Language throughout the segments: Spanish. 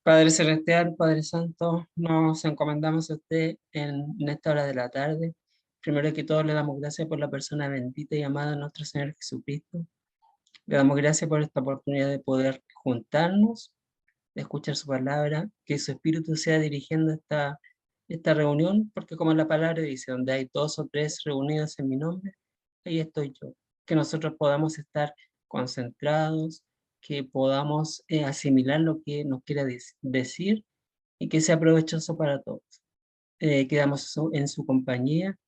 Padre Celestial, Padre Santo, nos encomendamos a usted en esta hora de la tarde. Primero que todo, le damos gracias por la persona bendita y amada de nuestro Señor Jesucristo. Le damos gracias por esta oportunidad de poder juntarnos, de escuchar su palabra, que su Espíritu sea dirigiendo esta reunión, porque como la palabra dice, donde hay dos o tres reunidos en mi nombre, ahí estoy yo. Que nosotros podamos estar concentrados, que podamos asimilar lo que nos quiera decir y que sea provechoso para todos. Quedamos en su compañía.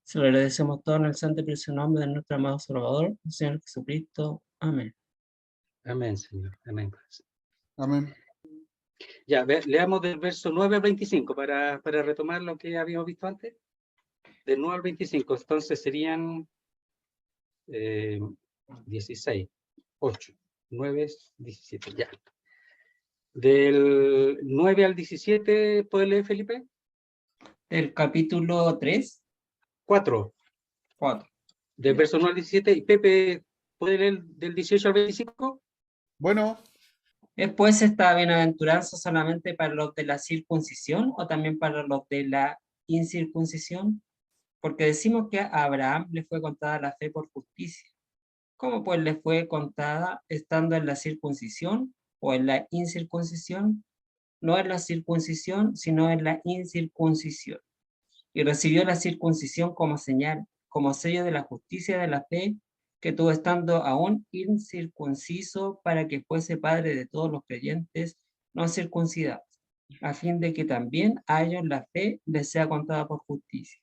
Se lo agradecemos todo en el santo y precioso nombre de nuestro amado Salvador, el Señor Jesucristo. Amén. Amén, Señor. Amén. Amén. Ya, leamos del verso 9 al 25 para retomar lo que habíamos visto antes. Del 9 al 25, entonces serían 16, 8, 9, 17, ya. Del 9 al 17, ¿puede leer, Felipe? El capítulo 3, 4. 4. Del verso 9 al 17, y Pepe, ¿puede leer del 18 al 25? Bueno, Después esta bienaventuranza solamente para los de la circuncisión o también para los de la incircuncisión, porque decimos que a Abraham le fue contada la fe por justicia. ¿Cómo pues le fue contada estando en la circuncisión o en la incircuncisión? No en la circuncisión, sino en la incircuncisión. Y recibió la circuncisión como señal, como sello de la justicia de la fe, que tuvo estando aún incircunciso, para que fuese padre de todos los creyentes no circuncidados, a fin de que también a ellos la fe les sea contada por justicia.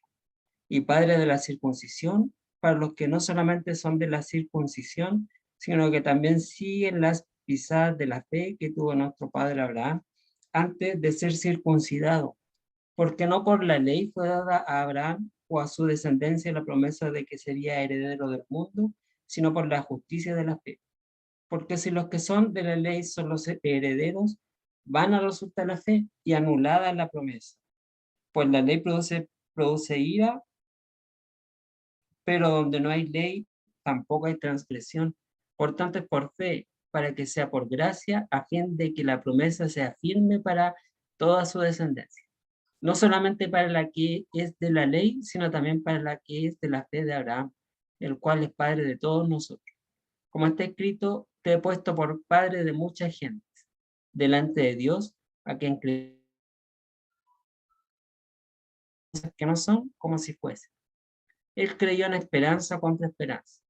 Y padre de la circuncisión, para los que no solamente son de la circuncisión, sino que también siguen las pisadas de la fe que tuvo nuestro padre Abraham antes de ser circuncidado, porque no por la ley fue dada a Abraham o a su descendencia la promesa de que sería heredero del mundo, sino por la justicia de la fe. Porque si los que son de la ley son los herederos, van a resultar la fe y anulada la promesa. Pues la ley produce ira, pero donde no hay ley, tampoco hay transgresión. Por tanto, es por fe, para que sea por gracia, a fin de que la promesa sea firme para toda su descendencia. No solamente para la que es de la ley, sino también para la que es de la fe de Abraham, el cual es padre de todos nosotros. Como está escrito, te he puesto por padre de muchas gentes, delante de Dios, a quien crees que no son como si fuesen. Él creyó en esperanza contra esperanza,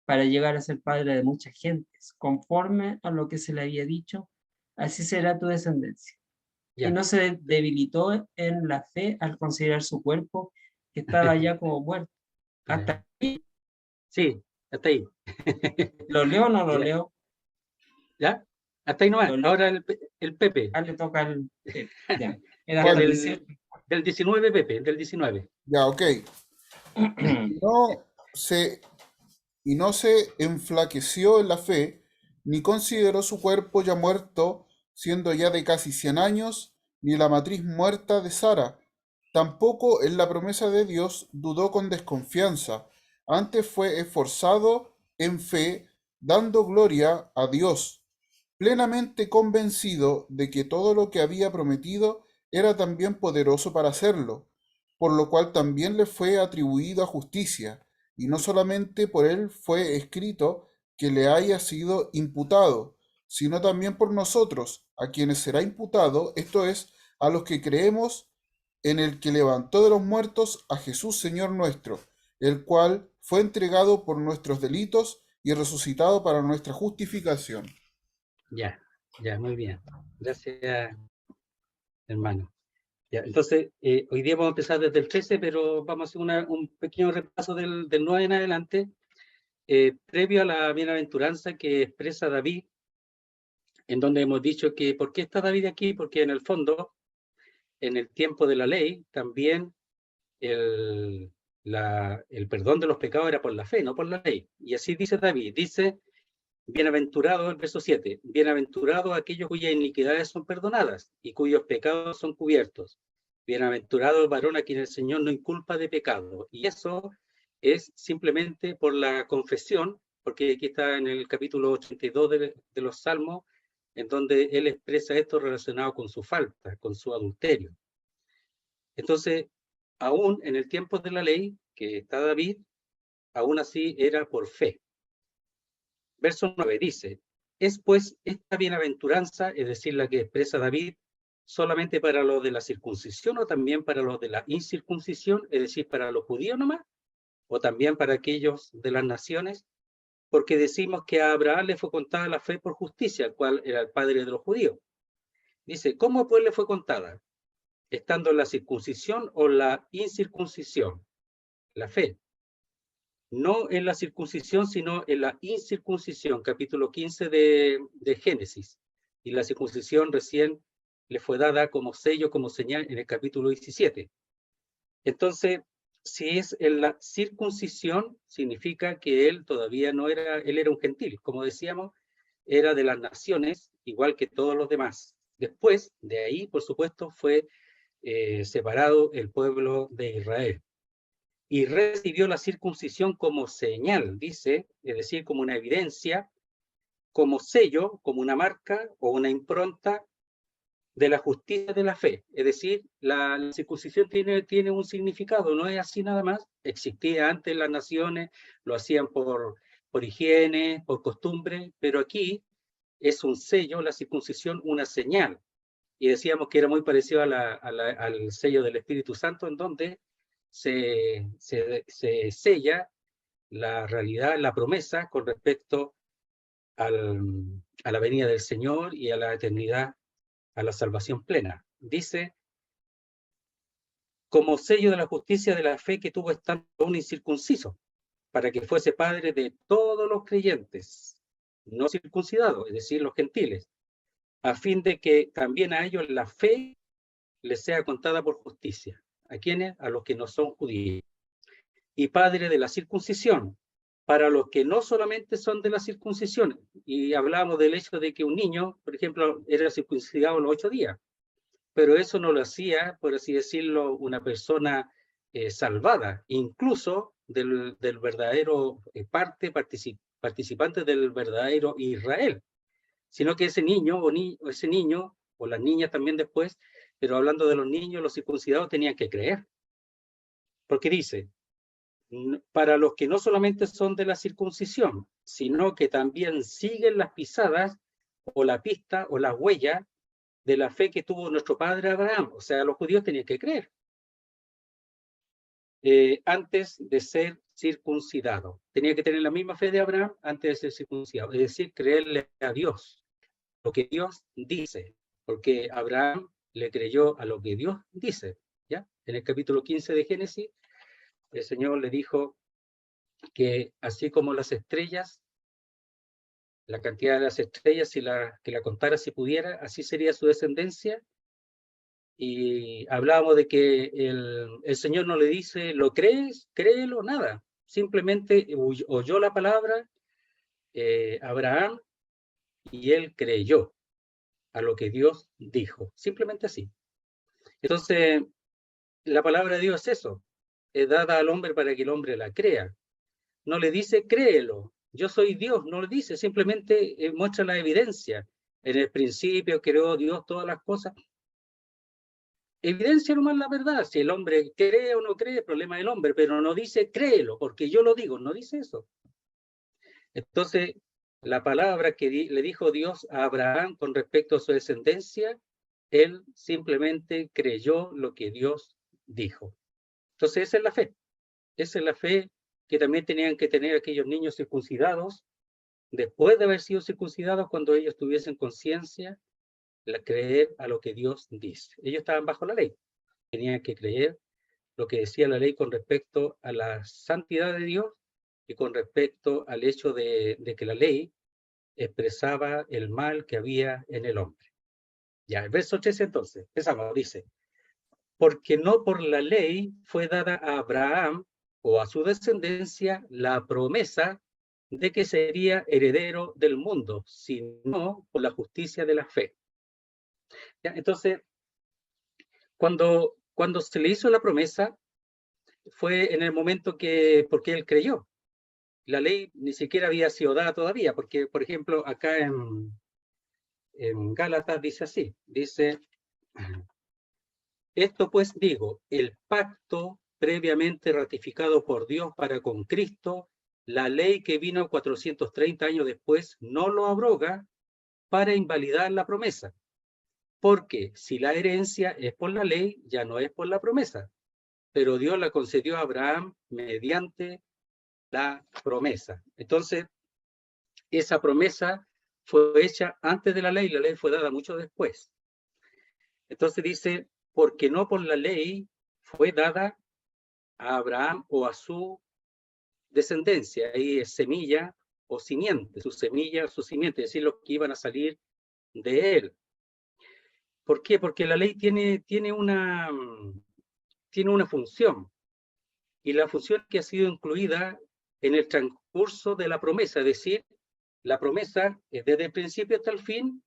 para llegar a ser padre de muchas gentes, conforme a lo que se le había dicho, así será tu descendencia. Ya. Y no se debilitó en la fe al considerar su cuerpo, que estaba ya como muerto. Hasta ahí, Sí, hasta ahí. ¿lo leo o no lo Ya. leo? ¿Ya? Hasta ahí nomás. Lo leo. Ahora el Pepe. Ah, le toca al ya. Era ¿Cuál? hasta el 18. Del 19, Pepe, del 19. ya, ok. No se, y no se enflaqueció en la fe, ni consideró su cuerpo ya muerto, siendo ya de casi 100 años, ni la matriz muerta de Sara. Tampoco en la promesa de Dios dudó con desconfianza, antes fue esforzado en fe, dando gloria a Dios, plenamente convencido de que todo lo que había prometido era también poderoso para hacerlo, por lo cual también le fue atribuido a justicia, y no solamente por él fue escrito que le haya sido imputado, sino también por nosotros, a quienes será imputado, esto es, a los que creemos en el que levantó de los muertos a Jesús Señor nuestro, el cual fue entregado por nuestros delitos y resucitado para nuestra justificación. Ya, muy bien. Gracias, hermano. Ya, entonces, hoy día vamos a empezar desde el 13, pero vamos a hacer un pequeño repaso del 9 en adelante, previo a la bienaventuranza que expresa David, en donde hemos dicho que, ¿por qué está David aquí? Porque en el fondo, en el tiempo de la ley, también el perdón de los pecados era por la fe, no por la ley. Y así dice David, dice, bienaventurado, el verso 7, bienaventurados aquellos cuyas iniquidades son perdonadas y cuyos pecados son cubiertos. Bienaventurado el varón a quien el Señor no inculpa de pecado. Y eso es simplemente por la confesión, porque aquí está en el capítulo 82 de los Salmos, en donde él expresa esto relacionado con su falta, con su adulterio. Entonces, aún en el tiempo de la ley, que está David, aún así era por fe. Verso 9 dice, es pues esta bienaventuranza, es decir, la que expresa David, solamente para los de la circuncisión o también para los de la incircuncisión, es decir, para los judíos nomás, o también para aquellos de las naciones, porque decimos que a Abraham le fue contada la fe por justicia, el cual era el padre de los judíos. Dice, ¿cómo pues le fue contada? Estando en la circuncisión o la incircuncisión, la fe. No en la circuncisión, sino en la incircuncisión, capítulo 15 de Génesis. Y la circuncisión recién le fue dada como sello, como señal en el capítulo 17. Entonces, si es en la circuncisión, significa que él todavía no era, él era un gentil, como decíamos, era de las naciones, igual que todos los demás. Después, de ahí, por supuesto, fue separado el pueblo de Israel. Y recibió la circuncisión como señal, dice, es decir, como una evidencia, como sello, como una marca o una impronta de la justicia de la fe. Es decir, la circuncisión tiene un significado, no es así nada más. Existía antes en las naciones, lo hacían por higiene, por costumbre, pero aquí es un sello, la circuncisión, una señal. Y decíamos que era muy parecido al sello del Espíritu Santo, en donde se sella la realidad, la promesa con respecto a la venida del Señor y a la eternidad, a la salvación plena. Dice, como sello de la justicia de la fe que tuvo estando un incircunciso, para que fuese padre de todos los creyentes, no circuncidados, es decir, los gentiles, a fin de que también a ellos la fe les sea contada por justicia. ¿A quiénes? A los que no son judíos. Y padre de la circuncisión, para los que no solamente son de la circuncisión. Y hablamos del hecho de que un niño, por ejemplo, era circuncidado a los 8 días, pero eso no lo hacía, por así decirlo, una persona salvada, incluso del verdadero participante del verdadero Israel, sino que ese niño o las niñas también después, pero hablando de los niños, los circuncidados tenían que creer, porque dice, para los que no solamente son de la circuncisión, sino que también siguen las pisadas o la pista o la huella de la fe que tuvo nuestro padre Abraham. O sea, los judíos tenían que creer antes de ser circuncidado. Tenía que tener la misma fe de Abraham antes de ser circuncidado, es decir, creerle a Dios, lo que Dios dice, porque Abraham le creyó a lo que Dios dice. ¿Ya? En el capítulo 15 de Génesis, el Señor le dijo que así como las estrellas, la cantidad de las estrellas, que la contara si pudiera, así sería su descendencia. Y hablábamos de que el Señor no le dice, ¿lo crees? Créelo, nada. Simplemente oyó la palabra Abraham y él creyó a lo que Dios dijo. Simplemente así. Entonces, la palabra de Dios es eso. Es dada al hombre para que el hombre la crea. No le dice, créelo. Yo soy Dios. No le dice, simplemente muestra la evidencia. En el principio creó Dios todas las cosas. Evidencia nomás la verdad, si el hombre cree o no cree, el problema del hombre, pero no dice créelo, porque yo lo digo, no dice eso. Entonces, la palabra que le dijo Dios a Abraham con respecto a su descendencia, él simplemente creyó lo que Dios dijo. Entonces, esa es la fe que también tenían que tener aquellos niños circuncidados, después de haber sido circuncidados, cuando ellos tuviesen conciencia, creer a lo que Dios dice. Ellos estaban bajo la ley, tenían que creer lo que decía la ley con respecto a la santidad de Dios y con respecto al hecho de que la ley expresaba el mal que había en el hombre. Ya, el verso 13 entonces, empezamos, dice, porque no por la ley fue dada a Abraham o a su descendencia la promesa de que sería heredero del mundo, sino por la justicia de la fe. ¿Ya? Entonces, cuando se le hizo la promesa, fue en el momento porque él creyó. La ley ni siquiera había sido dada todavía, porque, por ejemplo, acá en Gálatas dice así, dice, esto pues digo, el pacto previamente ratificado por Dios para con Cristo, la ley que vino 430 años después, no lo abroga para invalidar la promesa. Porque si la herencia es por la ley, ya no es por la promesa. Pero Dios la concedió a Abraham mediante la promesa. Entonces, esa promesa fue hecha antes de la ley fue dada mucho después. Entonces dice, porque no por la ley fue dada a Abraham o a su descendencia, ahí es semilla o simiente, su semilla o su simiente, es decir, los que iban a salir de él. ¿Por qué? Porque la ley tiene una función, y la función que ha sido incluida en el transcurso de la promesa, es decir, la promesa es desde el principio hasta el fin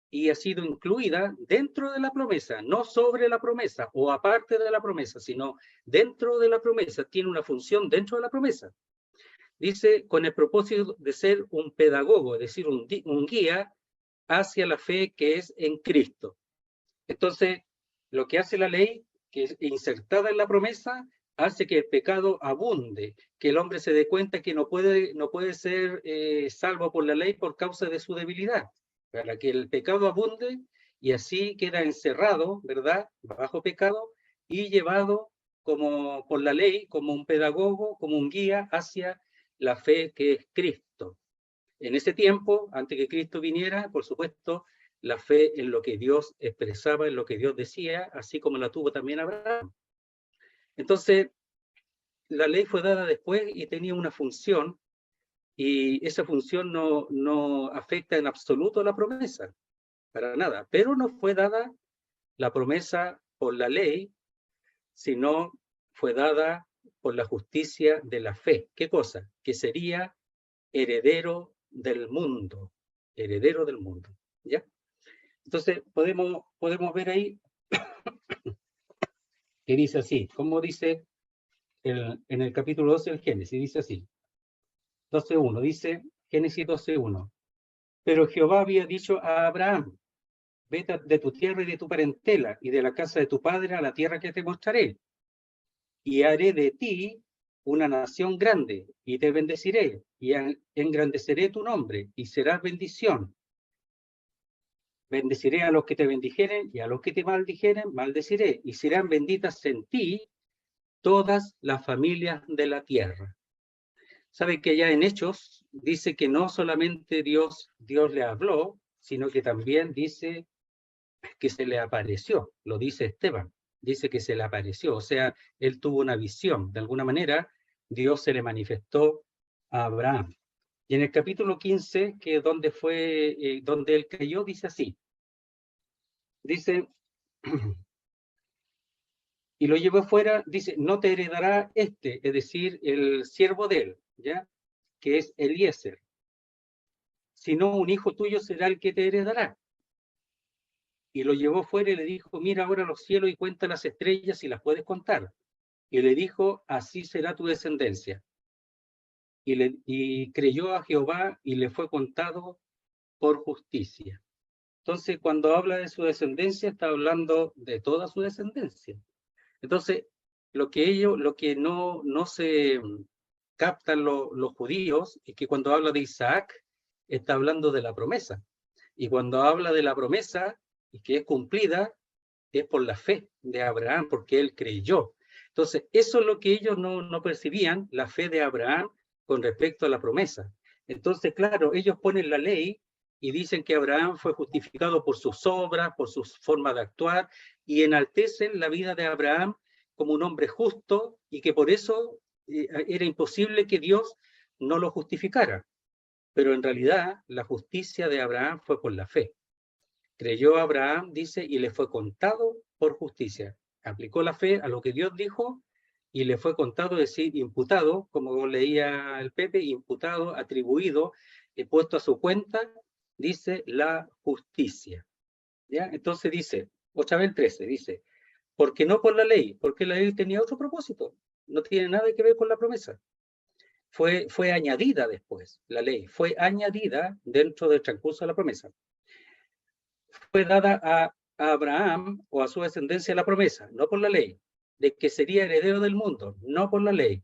y ha sido incluida dentro de la promesa, no sobre la promesa o aparte de la promesa, sino dentro de la promesa, tiene una función dentro de la promesa. Dice, con el propósito de ser un pedagogo, es decir, un guía hacia la fe que es en Cristo. Entonces, lo que hace la ley, que es insertada en la promesa, hace que el pecado abunde, que el hombre se dé cuenta que no puede ser salvo por la ley por causa de su debilidad, para que el pecado abunde y así queda encerrado, ¿verdad?, bajo pecado y llevado como por la ley, como un pedagogo, como un guía hacia la fe que es Cristo. En ese tiempo, antes que Cristo viniera, por supuesto, la fe en lo que Dios expresaba, en lo que Dios decía, así como la tuvo también Abraham. Entonces, la ley fue dada después y tenía una función, y esa función no afecta en absoluto a la promesa, para nada. Pero no fue dada la promesa por la ley, sino fue dada por la justicia de la fe. ¿Qué cosa? Que sería heredero del mundo, ¿ya? Entonces, podemos ver ahí que dice así, como dice en el capítulo 12 del Génesis, dice así, 12.1, dice Génesis 12.1, pero Jehová había dicho a Abraham, vete de tu tierra y de tu parentela y de la casa de tu padre a la tierra que te mostraré, y haré de ti una nación grande, y te bendeciré, y engrandeceré tu nombre, y serás bendición. Bendeciré a los que te bendijeren, y a los que te maldijeren, maldeciré, y serán benditas en ti todas las familias de la tierra. Sabe que ya en Hechos dice que no solamente Dios le habló, sino que también dice que se le apareció, lo dice Esteban, dice que se le apareció, o sea, él tuvo una visión, de alguna manera Dios se le manifestó a Abraham. Y en el capítulo 15, que es donde él cayó, dice así, dice, y lo llevó fuera, dice, no te heredará es decir, el siervo de él, ¿ya? Que es Eliezer, sino un hijo tuyo será el que te heredará. Y lo llevó fuera y le dijo, mira ahora los cielos y cuenta las estrellas si las puedes contar. Y le dijo, así será tu descendencia. Y creyó a Jehová y le fue contado por justicia. Entonces, cuando habla de su descendencia, está hablando de toda su descendencia. Entonces, lo que no se captan los judíos es que cuando habla de Isaac, está hablando de la promesa. Y cuando habla de la promesa, y que es cumplida, es por la fe de Abraham, porque él creyó. Entonces, eso es lo que ellos no percibían, la fe de Abraham con respecto a la promesa. Entonces, claro, ellos ponen la ley y dicen que Abraham fue justificado por sus obras, por su forma de actuar, y enaltecen la vida de Abraham como un hombre justo y que por eso era imposible que Dios no lo justificara. Pero en realidad la justicia de Abraham fue por la fe. Creyó Abraham, dice, y le fue contado por justicia. Aplicó la fe a lo que Dios dijo y le fue contado, es decir, imputado, como leía el Pepe, imputado, atribuido, puesto a su cuenta, dice la justicia. ¿Ya? Entonces dice, otra vez el 13, dice, porque no por la ley, porque la ley tenía otro propósito, no tiene nada que ver con la promesa. Fue añadida después, la ley, fue añadida dentro del transcurso de la promesa. fue dada a Abraham o a su descendencia la promesa, no por la ley, de que sería heredero del mundo, no por la ley,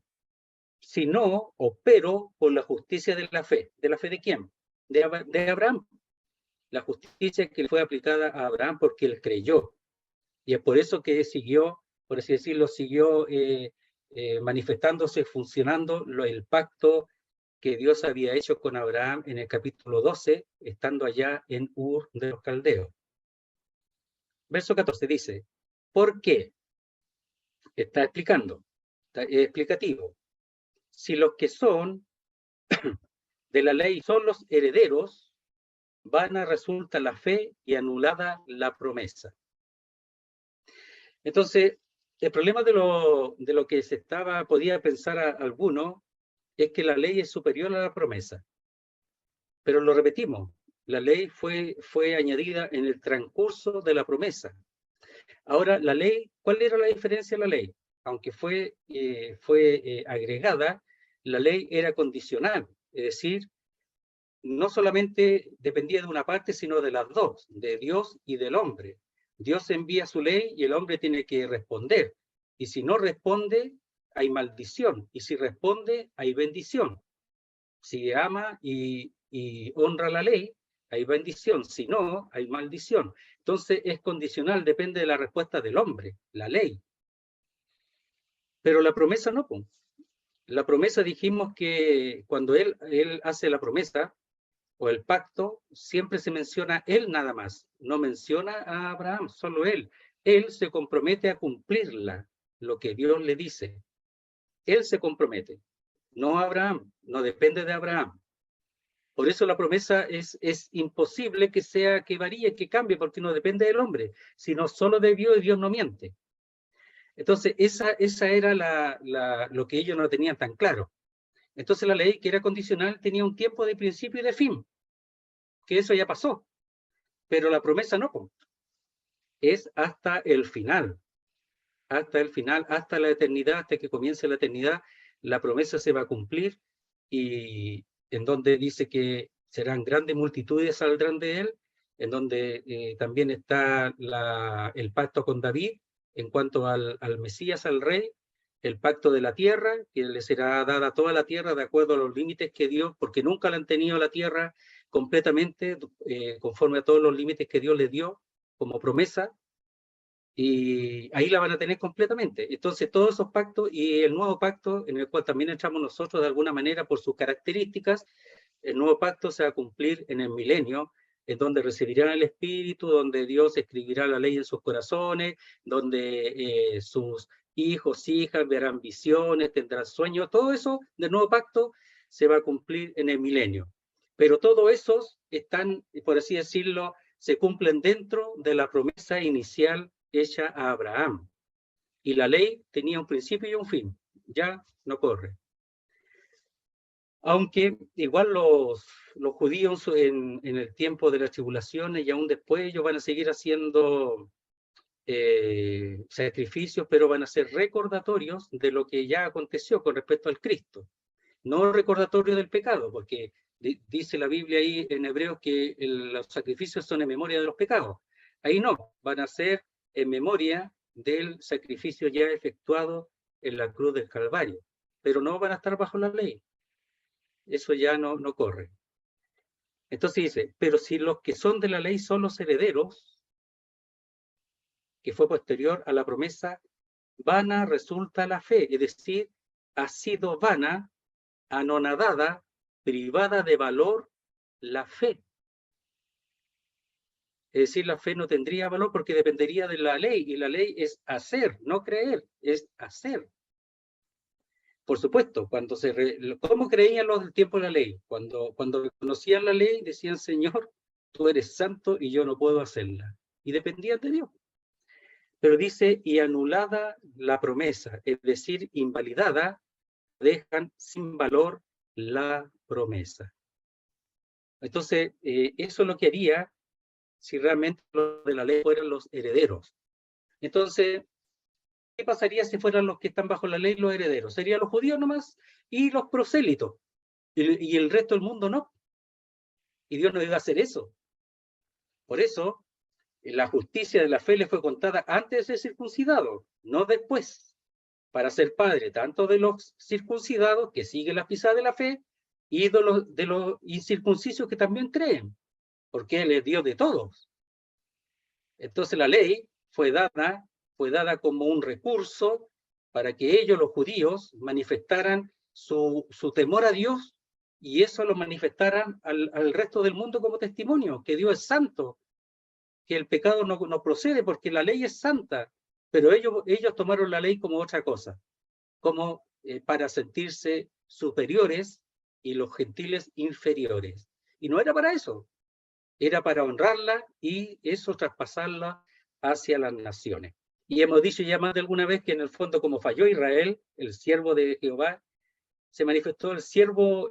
sino, pero por la justicia de la fe. ¿De la fe de quién? De Abraham. La justicia que le fue aplicada a Abraham porque él creyó. Y es por eso que siguió, por así decirlo, siguió manifestándose, funcionando el pacto que Dios había hecho con Abraham en el capítulo 12, estando allá en Ur de los Caldeos. Verso 14 dice, ¿por qué? Está explicando, está explicativo. Si los que son de la ley son los herederos, vana resulta la fe y anulada la promesa. Entonces, el problema de lo que podía pensar a alguno, es que la ley es superior a la promesa. Pero lo repetimos, la ley fue añadida en el transcurso de la promesa. Ahora, la ley, ¿cuál era la diferencia de la ley? Aunque fue agregada, la ley era condicional, es decir, no solamente dependía de una parte, sino de las dos, de Dios y del hombre. Dios envía su ley y el hombre tiene que responder. Y si no responde, hay maldición. Y si responde, hay bendición. Si ama y honra la ley, hay bendición. Si no, hay maldición. Entonces es condicional, depende de la respuesta del hombre, la ley. Pero la promesa no. La promesa, dijimos que cuando él hace la promesa o el pacto, siempre se menciona él nada más. No menciona a Abraham, solo él. Él se compromete a cumplirla, lo que Dios le dice. Él se compromete, no Abraham, no depende de Abraham. Por eso la promesa es imposible que varíe, que cambie, porque no depende del hombre, sino solo de Dios, y Dios no miente. Entonces, esa era lo que ellos no tenían tan claro. Entonces la ley, que era condicional, tenía un tiempo de principio y de fin, que eso ya pasó. Pero la promesa no, es hasta el final. Hasta el final, hasta la eternidad, hasta que comience la eternidad, la promesa se va a cumplir, y en donde dice que serán grandes multitudes saldrán de él, en donde también está el pacto con David en cuanto al Mesías, al rey, el pacto de la tierra, que le será dada toda la tierra de acuerdo a los límites que Dios, porque nunca la han tenido la tierra completamente, conforme a todos los límites que Dios le dio como promesa, y ahí la van a tener completamente. Entonces todos esos pactos y el nuevo pacto, en el cual también entramos nosotros de alguna manera por sus características, el nuevo pacto se va a cumplir en el milenio, en donde recibirán el Espíritu, donde Dios escribirá la ley en sus corazones, donde sus hijos, hijas verán visiones, tendrán sueños. Todo eso del nuevo pacto se va a cumplir en el milenio. Pero todos esos están, por así decirlo, se cumplen dentro de la promesa inicial hecha a Abraham. Y la ley tenía un principio y un fin. Ya no corre. Aunque igual los judíos en el tiempo de las tribulaciones y aún después ellos van a seguir haciendo sacrificios, pero van a ser recordatorios de lo que ya aconteció con respecto al Cristo. No recordatorio del pecado, porque dice la Biblia ahí en Hebreos que los sacrificios son en memoria de los pecados. Ahí no, van a ser en memoria del sacrificio ya efectuado en la cruz del Calvario, pero no van a estar bajo la ley. Eso ya no corre. Entonces dice, pero si los que son de la ley son los herederos, que fue posterior a la promesa, vana resulta la fe, es decir, ha sido vana, anonadada, privada de valor la fe. Es decir, la fe no tendría valor porque dependería de la ley, y la ley es hacer, no creer, es hacer. Por supuesto, ¿cómo creían los del tiempo de la ley? Cuando conocían la ley, decían, Señor, tú eres santo y yo no puedo hacerla. Y dependían de Dios. Pero dice, y anulada la promesa, es decir, invalidada, dejan sin valor la promesa. Entonces, eso es lo que haría si realmente los de la ley fueran los herederos. Entonces, ¿qué pasaría si fueran los que están bajo la ley los herederos? Serían los judíos nomás y los prosélitos. Y el resto del mundo no. Y Dios no iba a hacer eso. Por eso, La justicia de la fe le fue contada antes de ser circuncidado, no después, para ser padre tanto de los circuncidados que siguen las pisadas de la fe y de los incircuncisos que también creen, porque Él es Dios de todos. Entonces la ley fue dada como un recurso para que ellos, los judíos, manifestaran su temor a Dios y eso lo manifestaran al resto del mundo como testimonio, que Dios es santo, que el pecado no procede porque la ley es santa, pero ellos tomaron la ley como otra cosa, como para sentirse superiores y los gentiles inferiores. Y no era para eso, era para honrarla y eso traspasarla hacia las naciones. Y hemos dicho ya más de alguna vez que en el fondo como falló Israel, el siervo de Jehová, se manifestó el siervo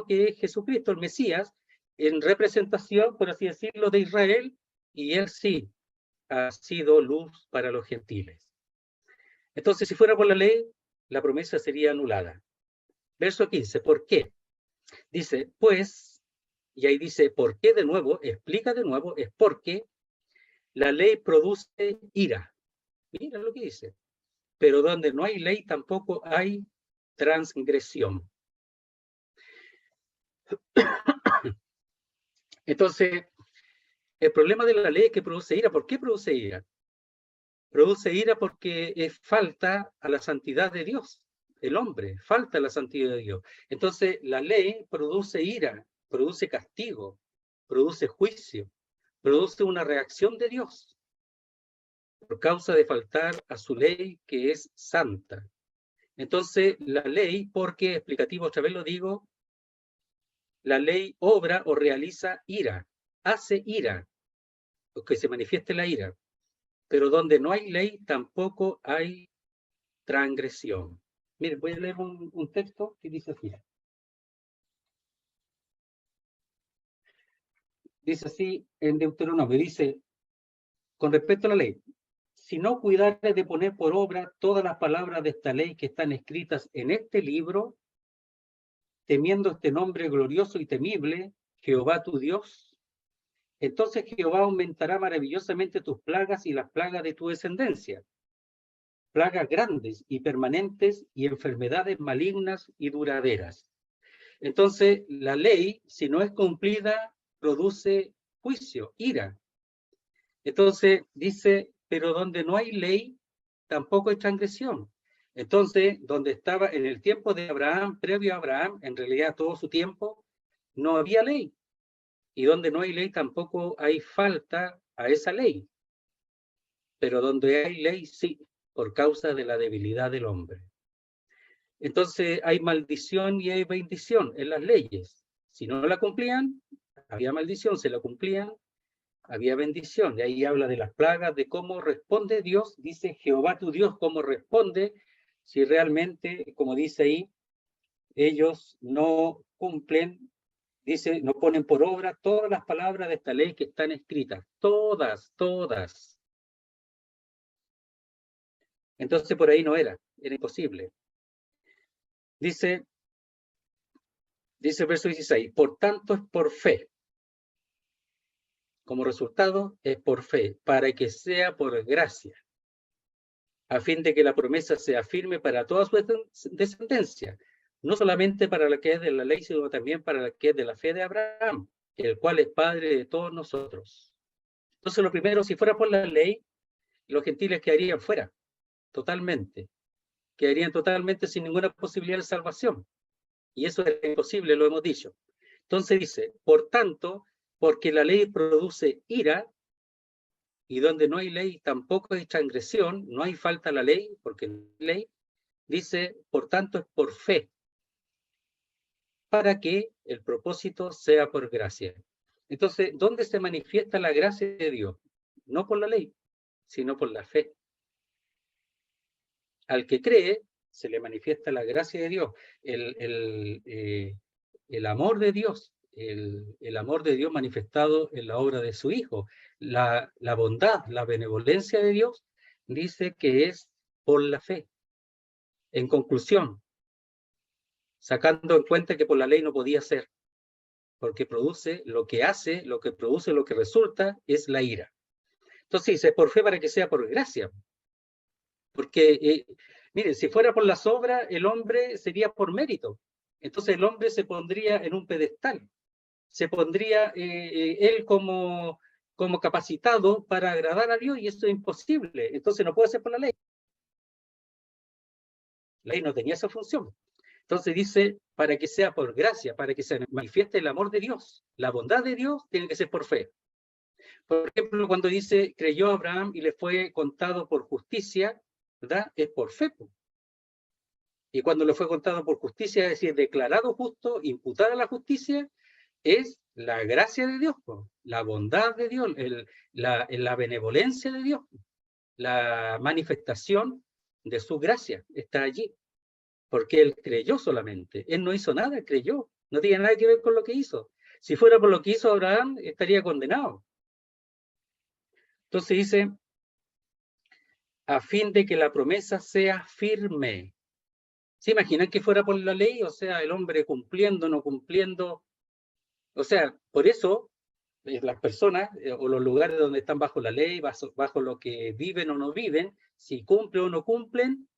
que es Jesucristo, el Mesías, en representación, por así decirlo, de Israel, y él sí ha sido luz para los gentiles. Entonces, si fuera por la ley, la promesa sería anulada. Verso 15, ¿por qué? Dice, pues, y ahí dice, ¿por qué de nuevo? Explica de nuevo, es porque la ley produce ira. Mira lo que dice. Pero donde no hay ley tampoco hay transgresión. Entonces, el problema de la ley es que produce ira. ¿Por qué produce ira? Produce ira porque es falta a la santidad de Dios. El hombre falta a la santidad de Dios. Entonces, la ley produce ira, produce castigo, produce juicio, produce una reacción de Dios por causa de faltar a su ley que es santa. Entonces, la ley, porque, explicativo otra vez lo digo, la ley obra o realiza ira, hace ira, que se manifieste la ira. Pero donde no hay ley, tampoco hay transgresión. Miren, voy a leer un texto que dice así. Dice así en Deuteronomio, dice, con respecto a la ley, si no cuidares de poner por obra todas las palabras de esta ley que están escritas en este libro, temiendo este nombre glorioso y temible, Jehová tu Dios, entonces Jehová aumentará maravillosamente tus plagas y las plagas de tu descendencia, plagas grandes y permanentes y enfermedades malignas y duraderas. Entonces, la ley, si no es cumplida, produce juicio, ira. Entonces, dice, pero donde no hay ley, tampoco hay transgresión. Entonces, donde estaba en el tiempo de Abraham, previo a Abraham, en realidad todo su tiempo, no había ley. Y donde no hay ley, tampoco hay falta a esa ley. Pero donde hay ley, sí, por causa de la debilidad del hombre. Entonces hay maldición y hay bendición en las leyes. Si no la cumplían, había maldición, si la cumplían, había bendición. Y ahí habla de las plagas, de cómo responde Dios, dice Jehová tu Dios, cómo responde si realmente, como dice ahí, ellos no cumplen, dice, no ponen por obra todas las palabras de esta ley que están escritas, todas, todas. Entonces por ahí no era imposible. Dice el verso 16, por tanto es por fe. Como resultado es por fe, para que sea por gracia, a fin de que la promesa sea firme para toda su descendencia, no solamente para la que es de la ley, sino también para la que es de la fe de Abraham, el cual es padre de todos nosotros. Entonces lo primero, si fuera por la ley, los gentiles quedarían fuera, totalmente. Quedarían totalmente sin ninguna posibilidad de salvación. Y eso es imposible, lo hemos dicho. Entonces dice, por tanto, porque la ley produce ira, y donde no hay ley tampoco hay transgresión, no hay falta a la ley, porque no hay ley, dice, por tanto es por fe, para que el propósito sea por gracia. Entonces, ¿dónde se manifiesta la gracia de Dios? No por la ley, sino por la fe. Al que cree, se le manifiesta la gracia de Dios, el amor de Dios, el amor de Dios manifestado en la obra de su Hijo, la bondad, la benevolencia de Dios, dice que es por la fe. En conclusión, sacando en cuenta que por la ley no podía ser, porque produce, lo que hace, lo que produce, lo que resulta, es la ira. Entonces dice, por fe para que sea por gracia. Porque, miren, si fuera por las obras, el hombre sería por mérito. Entonces el hombre se pondría en un pedestal. Se pondría él como capacitado para agradar a Dios, y eso es imposible. Entonces no puede ser por la ley. La ley no tenía esa función. Entonces dice, para que sea por gracia, para que se manifieste el amor de Dios, la bondad de Dios, tiene que ser por fe. Por ejemplo, cuando dice, creyó Abraham y le fue contado por justicia, ¿verdad? Es por fe. Y cuando le fue contado por justicia, es decir, declarado justo, imputada la justicia, es la gracia de Dios, la bondad de Dios, la benevolencia de Dios, la manifestación de su gracia está allí. Porque él creyó solamente. Él no hizo nada, creyó. No tiene nada que ver con lo que hizo. Si fuera por lo que hizo Abraham, estaría condenado. Entonces dice, a fin de que la promesa sea firme. ¿Se imaginan que fuera por la ley? O sea, el hombre cumpliendo, no cumpliendo. O sea, por eso las personas o los lugares donde están bajo la ley, bajo lo que viven o no viven, si cumplen o no cumplen,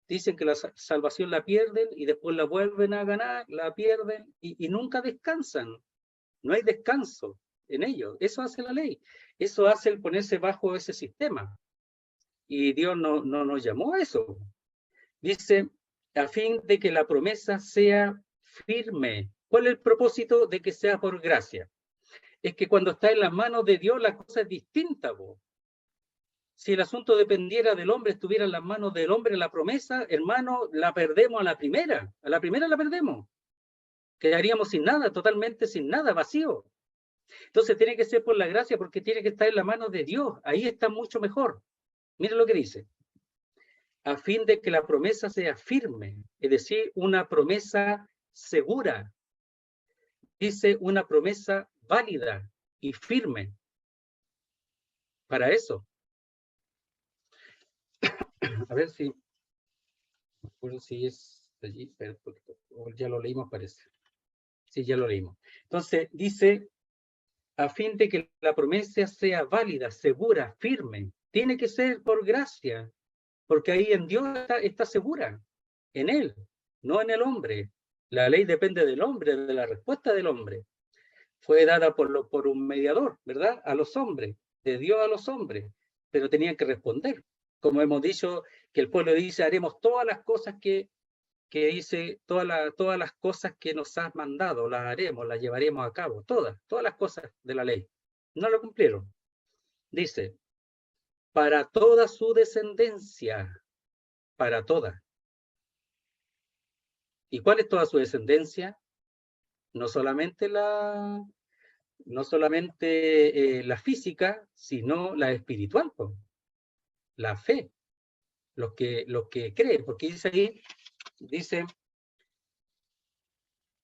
dicen que la salvación la pierden y después la vuelven a ganar, la pierden y nunca descansan. No hay descanso en ello. Eso hace la ley. Eso hace el ponerse bajo ese sistema. Y Dios no nos llamó a eso. Dice, a fin de que la promesa sea firme. ¿Cuál es el propósito de que sea por gracia? Es que cuando está en las manos de Dios, la cosa es distinta, po. Si el asunto dependiera del hombre, estuviera en las manos del hombre la promesa, hermano, la perdemos a la primera la perdemos. Quedaríamos sin nada, totalmente sin nada, vacío. Entonces tiene que ser por la gracia, porque tiene que estar en la mano de Dios, ahí está mucho mejor. Miren lo que dice, a fin de que la promesa sea firme, es decir, una promesa segura, dice una promesa válida y firme. Para eso. A ver si es allí, ya lo leímos, parece. Sí, ya lo leímos. Entonces, dice, a fin de que la promesa sea válida, segura, firme, tiene que ser por gracia, porque ahí en Dios está segura, en Él, no en el hombre. La ley depende del hombre, de la respuesta del hombre. Fue dada por un mediador, ¿verdad? A los hombres, de Dios a los hombres, pero tenían que responder. Como hemos dicho, que el pueblo dice, haremos todas las cosas que dice, todas las cosas que nos has mandado, las haremos, las llevaremos a cabo, todas las cosas de la ley. No lo cumplieron. Dice, para toda su descendencia, para toda. ¿Y cuál es toda su descendencia? No solamente la física, sino la espiritual, la fe, los que creen, porque dice ahí, dice,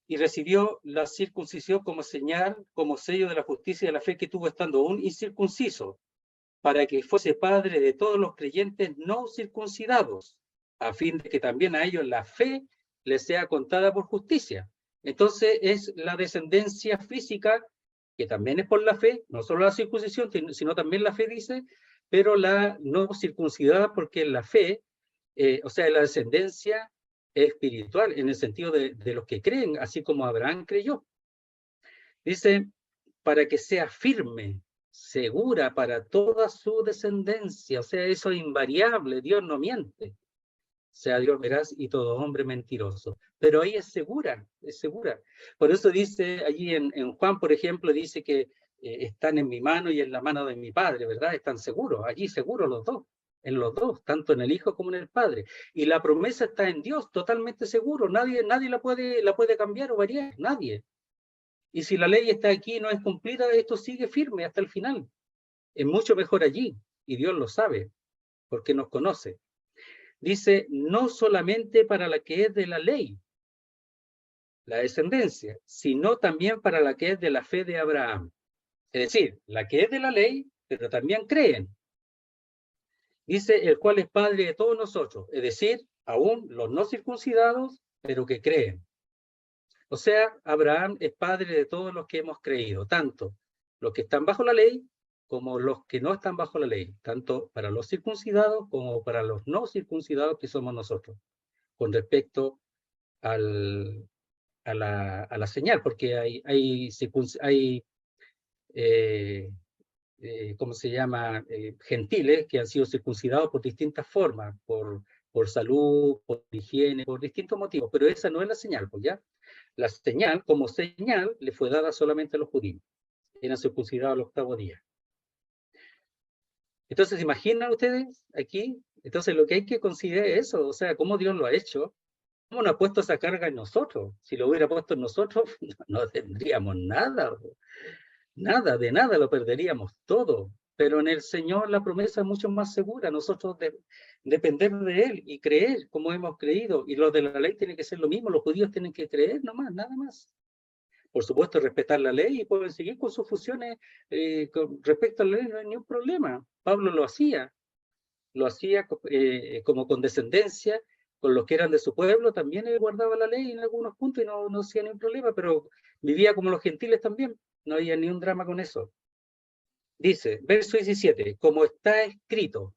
y recibió la circuncisión como señal, como sello de la justicia y de la fe que tuvo estando aún incircunciso, para que fuese padre de todos los creyentes no circuncidados, a fin de que también a ellos la fe les sea contada por justicia. Entonces es la descendencia física, que también es por la fe, no solo la circuncisión, sino también la fe, dice, pero la no circuncidada, porque la fe, o sea, la descendencia espiritual, en el sentido de los que creen, así como Abraham creyó. Dice, para que sea firme, segura para toda su descendencia, o sea, eso es invariable, Dios no miente. Sea Dios veraz y todo hombre mentiroso. Pero ahí es segura, es segura. Por eso dice allí en Juan, por ejemplo, dice que están en mi mano y en la mano de mi Padre, ¿verdad? Están seguros, allí seguros los dos, en los dos, tanto en el Hijo como en el Padre. Y la promesa está en Dios, totalmente seguro. Nadie la puede cambiar o variar, nadie. Y si la ley está aquí y no es cumplida, esto sigue firme hasta el final. Es mucho mejor allí, y Dios lo sabe, porque nos conoce. Dice, no solamente para la que es de la ley, la descendencia, sino también para la que es de la fe de Abraham. Es decir, la que es de la ley, pero también creen. Dice, el cual es padre de todos nosotros, es decir, aún los no circuncidados, pero que creen. O sea, Abraham es padre de todos los que hemos creído, tanto los que están bajo la ley como los que no están bajo la ley, tanto para los circuncidados como para los no circuncidados que somos nosotros, con respecto a la señal, porque hay ¿cómo se llama? Gentiles que han sido circuncidados por distintas formas, por salud, por higiene, por distintos motivos, pero esa no es la señal, pues ya. La señal, como señal, le fue dada solamente a los judíos. Eran circuncidados al 8º día. Entonces, ¿imaginan ustedes aquí? Entonces, lo que hay que considerar es eso, o sea, cómo Dios lo ha hecho, cómo no ha puesto esa carga en nosotros. Si lo hubiera puesto en nosotros, no tendríamos nada. Nada, de nada lo perderíamos todo, pero en el Señor la promesa es mucho más segura. Nosotros depender de Él y creer como hemos creído, y los de la ley tienen que ser lo mismo, los judíos tienen que creer nomás, nada más. Por supuesto, respetar la ley y pueden seguir con sus funciones con respecto a la ley, no hay ningún problema. Pablo lo hacía como condescendencia con los que eran de su pueblo, también él guardaba la ley en algunos puntos y no hacía ningún problema, pero vivía como los gentiles también. No había ni un drama con eso. Dice, verso 17, como está escrito.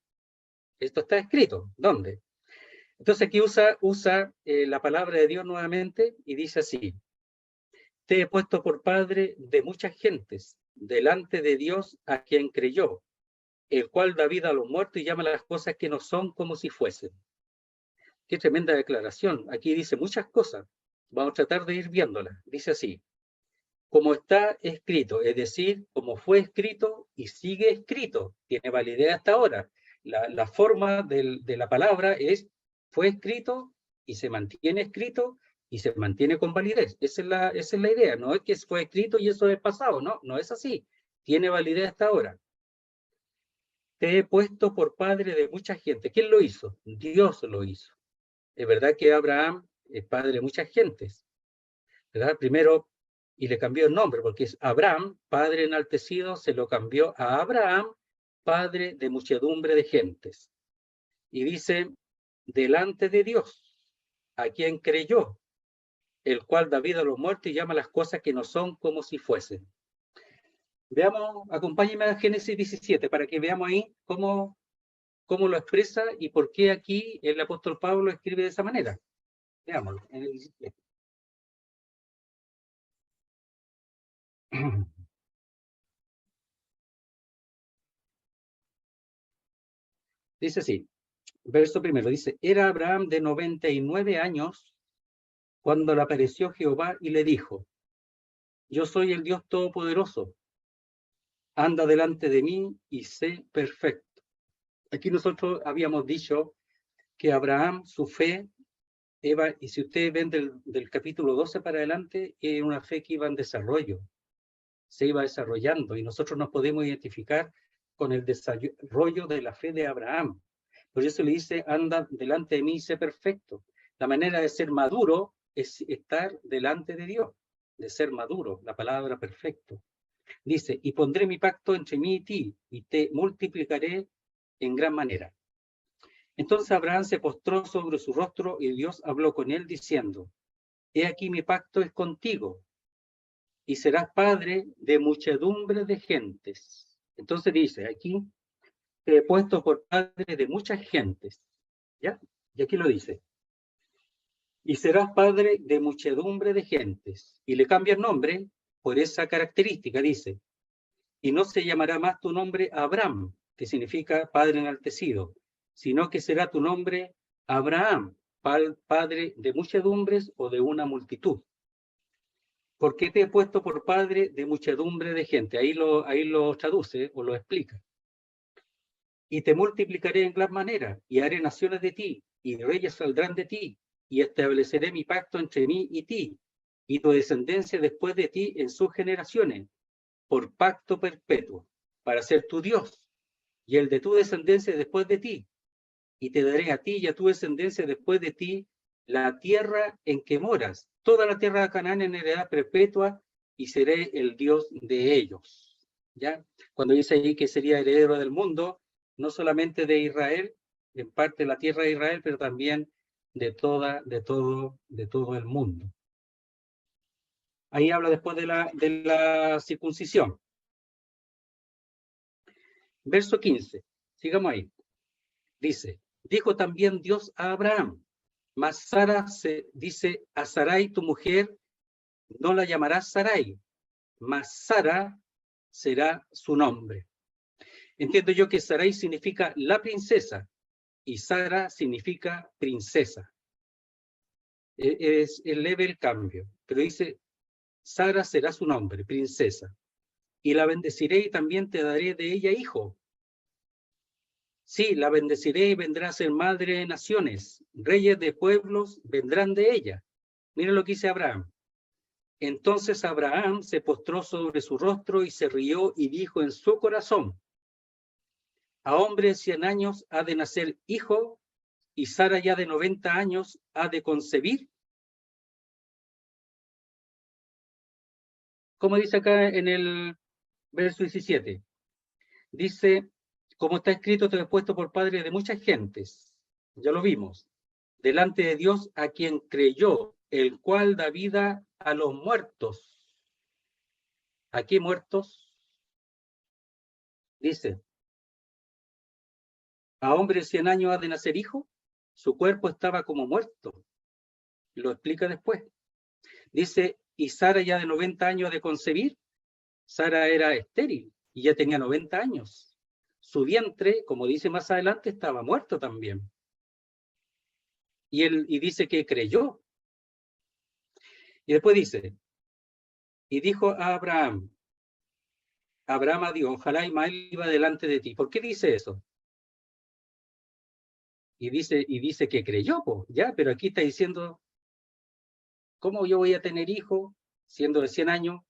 Esto está escrito. ¿Dónde? Entonces aquí usa la palabra de Dios nuevamente y dice así. Te he puesto por padre de muchas gentes, delante de Dios a quien creyó, el cual da vida a los muertos y llama las cosas que no son como si fuesen. Qué tremenda declaración. Aquí dice muchas cosas. Vamos a tratar de ir viéndolas. Dice así. Como está escrito, es decir, como fue escrito y sigue escrito, tiene validez hasta ahora. La forma de la palabra es, fue escrito y se mantiene escrito y se mantiene con validez. Esa es la idea, no es que fue escrito y eso es pasado, no es así. Tiene validez hasta ahora. Te he puesto por padre de mucha gente. ¿Quién lo hizo? Dios lo hizo. Es verdad que Abraham es padre de muchas gentes, ¿verdad? Primero, y le cambió el nombre, porque es Abraham, padre enaltecido, se lo cambió a Abraham, padre de muchedumbre de gentes. Y dice, delante de Dios, a quien creyó, el cual da vida a los muertos y llama las cosas que no son como si fuesen. Veamos, acompáñenme a Génesis 17, para que veamos ahí cómo lo expresa y por qué aquí el apóstol Pablo escribe de esa manera. Veámoslo, en el 17. Dice así, verso primero, dice, era Abraham de 99 años cuando le apareció Jehová y le dijo, yo soy el Dios Todopoderoso, anda delante de mí y sé perfecto. Aquí nosotros habíamos dicho que Abraham, su fe, y si ustedes ven del capítulo 12 para adelante, es una fe que iba en desarrollo, se iba desarrollando, y nosotros nos podemos identificar con el desarrollo de la fe de Abraham. Por eso le dice, anda delante de mí y sé perfecto. La manera de ser maduro es estar delante de Dios, de ser maduro, la palabra perfecto. Dice, y pondré mi pacto entre mí y ti, y te multiplicaré en gran manera. Entonces Abraham se postró sobre su rostro y Dios habló con él diciendo, he aquí mi pacto es contigo, y serás padre de muchedumbre de gentes. Entonces dice, aquí te he puesto por padre de muchas gentes. ¿Ya? Y aquí lo dice. Y serás padre de muchedumbre de gentes. Y le cambia el nombre por esa característica, dice. Y no se llamará más tu nombre Abraham, que significa padre enaltecido, sino que será tu nombre Abraham, padre de muchedumbres o de una multitud. ¿Por qué te he puesto por padre de muchedumbre de gente? Ahí lo traduce o lo explica. Y te multiplicaré en gran manera, y haré naciones de ti, y reyes saldrán de ti, y estableceré mi pacto entre mí y ti, y tu descendencia después de ti en sus generaciones, por pacto perpetuo, para ser tu Dios, y el de tu descendencia después de ti, y te daré a ti y a tu descendencia después de ti la tierra en que moras, toda la tierra de Canaán en heredad perpetua, y seré el Dios de ellos. ¿Ya? Cuando dice ahí que sería heredero del mundo, no solamente de Israel, en parte de la tierra de Israel, pero también de todo el mundo. Ahí habla después de la circuncisión. Verso 15, sigamos ahí. Dice, dijo también Dios a Abraham, mas Sara dice a Sarai, tu mujer, no la llamarás Sarai, mas Sara será su nombre. Entiendo yo que Sarai significa la princesa y Sara significa princesa. Es leve el cambio, pero dice, Sara será su nombre, princesa. Y la bendeciré y también te daré de ella hijo. Sí, la bendeciré y vendrá a ser madre de naciones. Reyes de pueblos vendrán de ella. Miren lo que dice Abraham. Entonces Abraham se postró sobre su rostro y se rió y dijo en su corazón, a hombre de 100 años ha de nacer hijo, y Sara ya de 90 años ha de concebir. Como dice acá en el verso 17, dice, como está escrito, te he puesto por padre de muchas gentes. Ya lo vimos. Delante de Dios a quien creyó, el cual da vida a los muertos. ¿A qué muertos? Dice, a hombre de 100 años ha de nacer hijo, su cuerpo estaba como muerto. Lo explica después. Dice, y Sara ya de 90 años ha de concebir. Sara era estéril y ya tenía 90 años. Su vientre, como dice más adelante, estaba muerto también. Y dice que creyó. Y después dice, y dijo a Abraham a Dios, ojalá Ismael iba delante de ti. ¿Por qué dice eso? Y dice que creyó, pues, ya, pero aquí está diciendo, ¿cómo yo voy a tener hijo siendo de 100 años,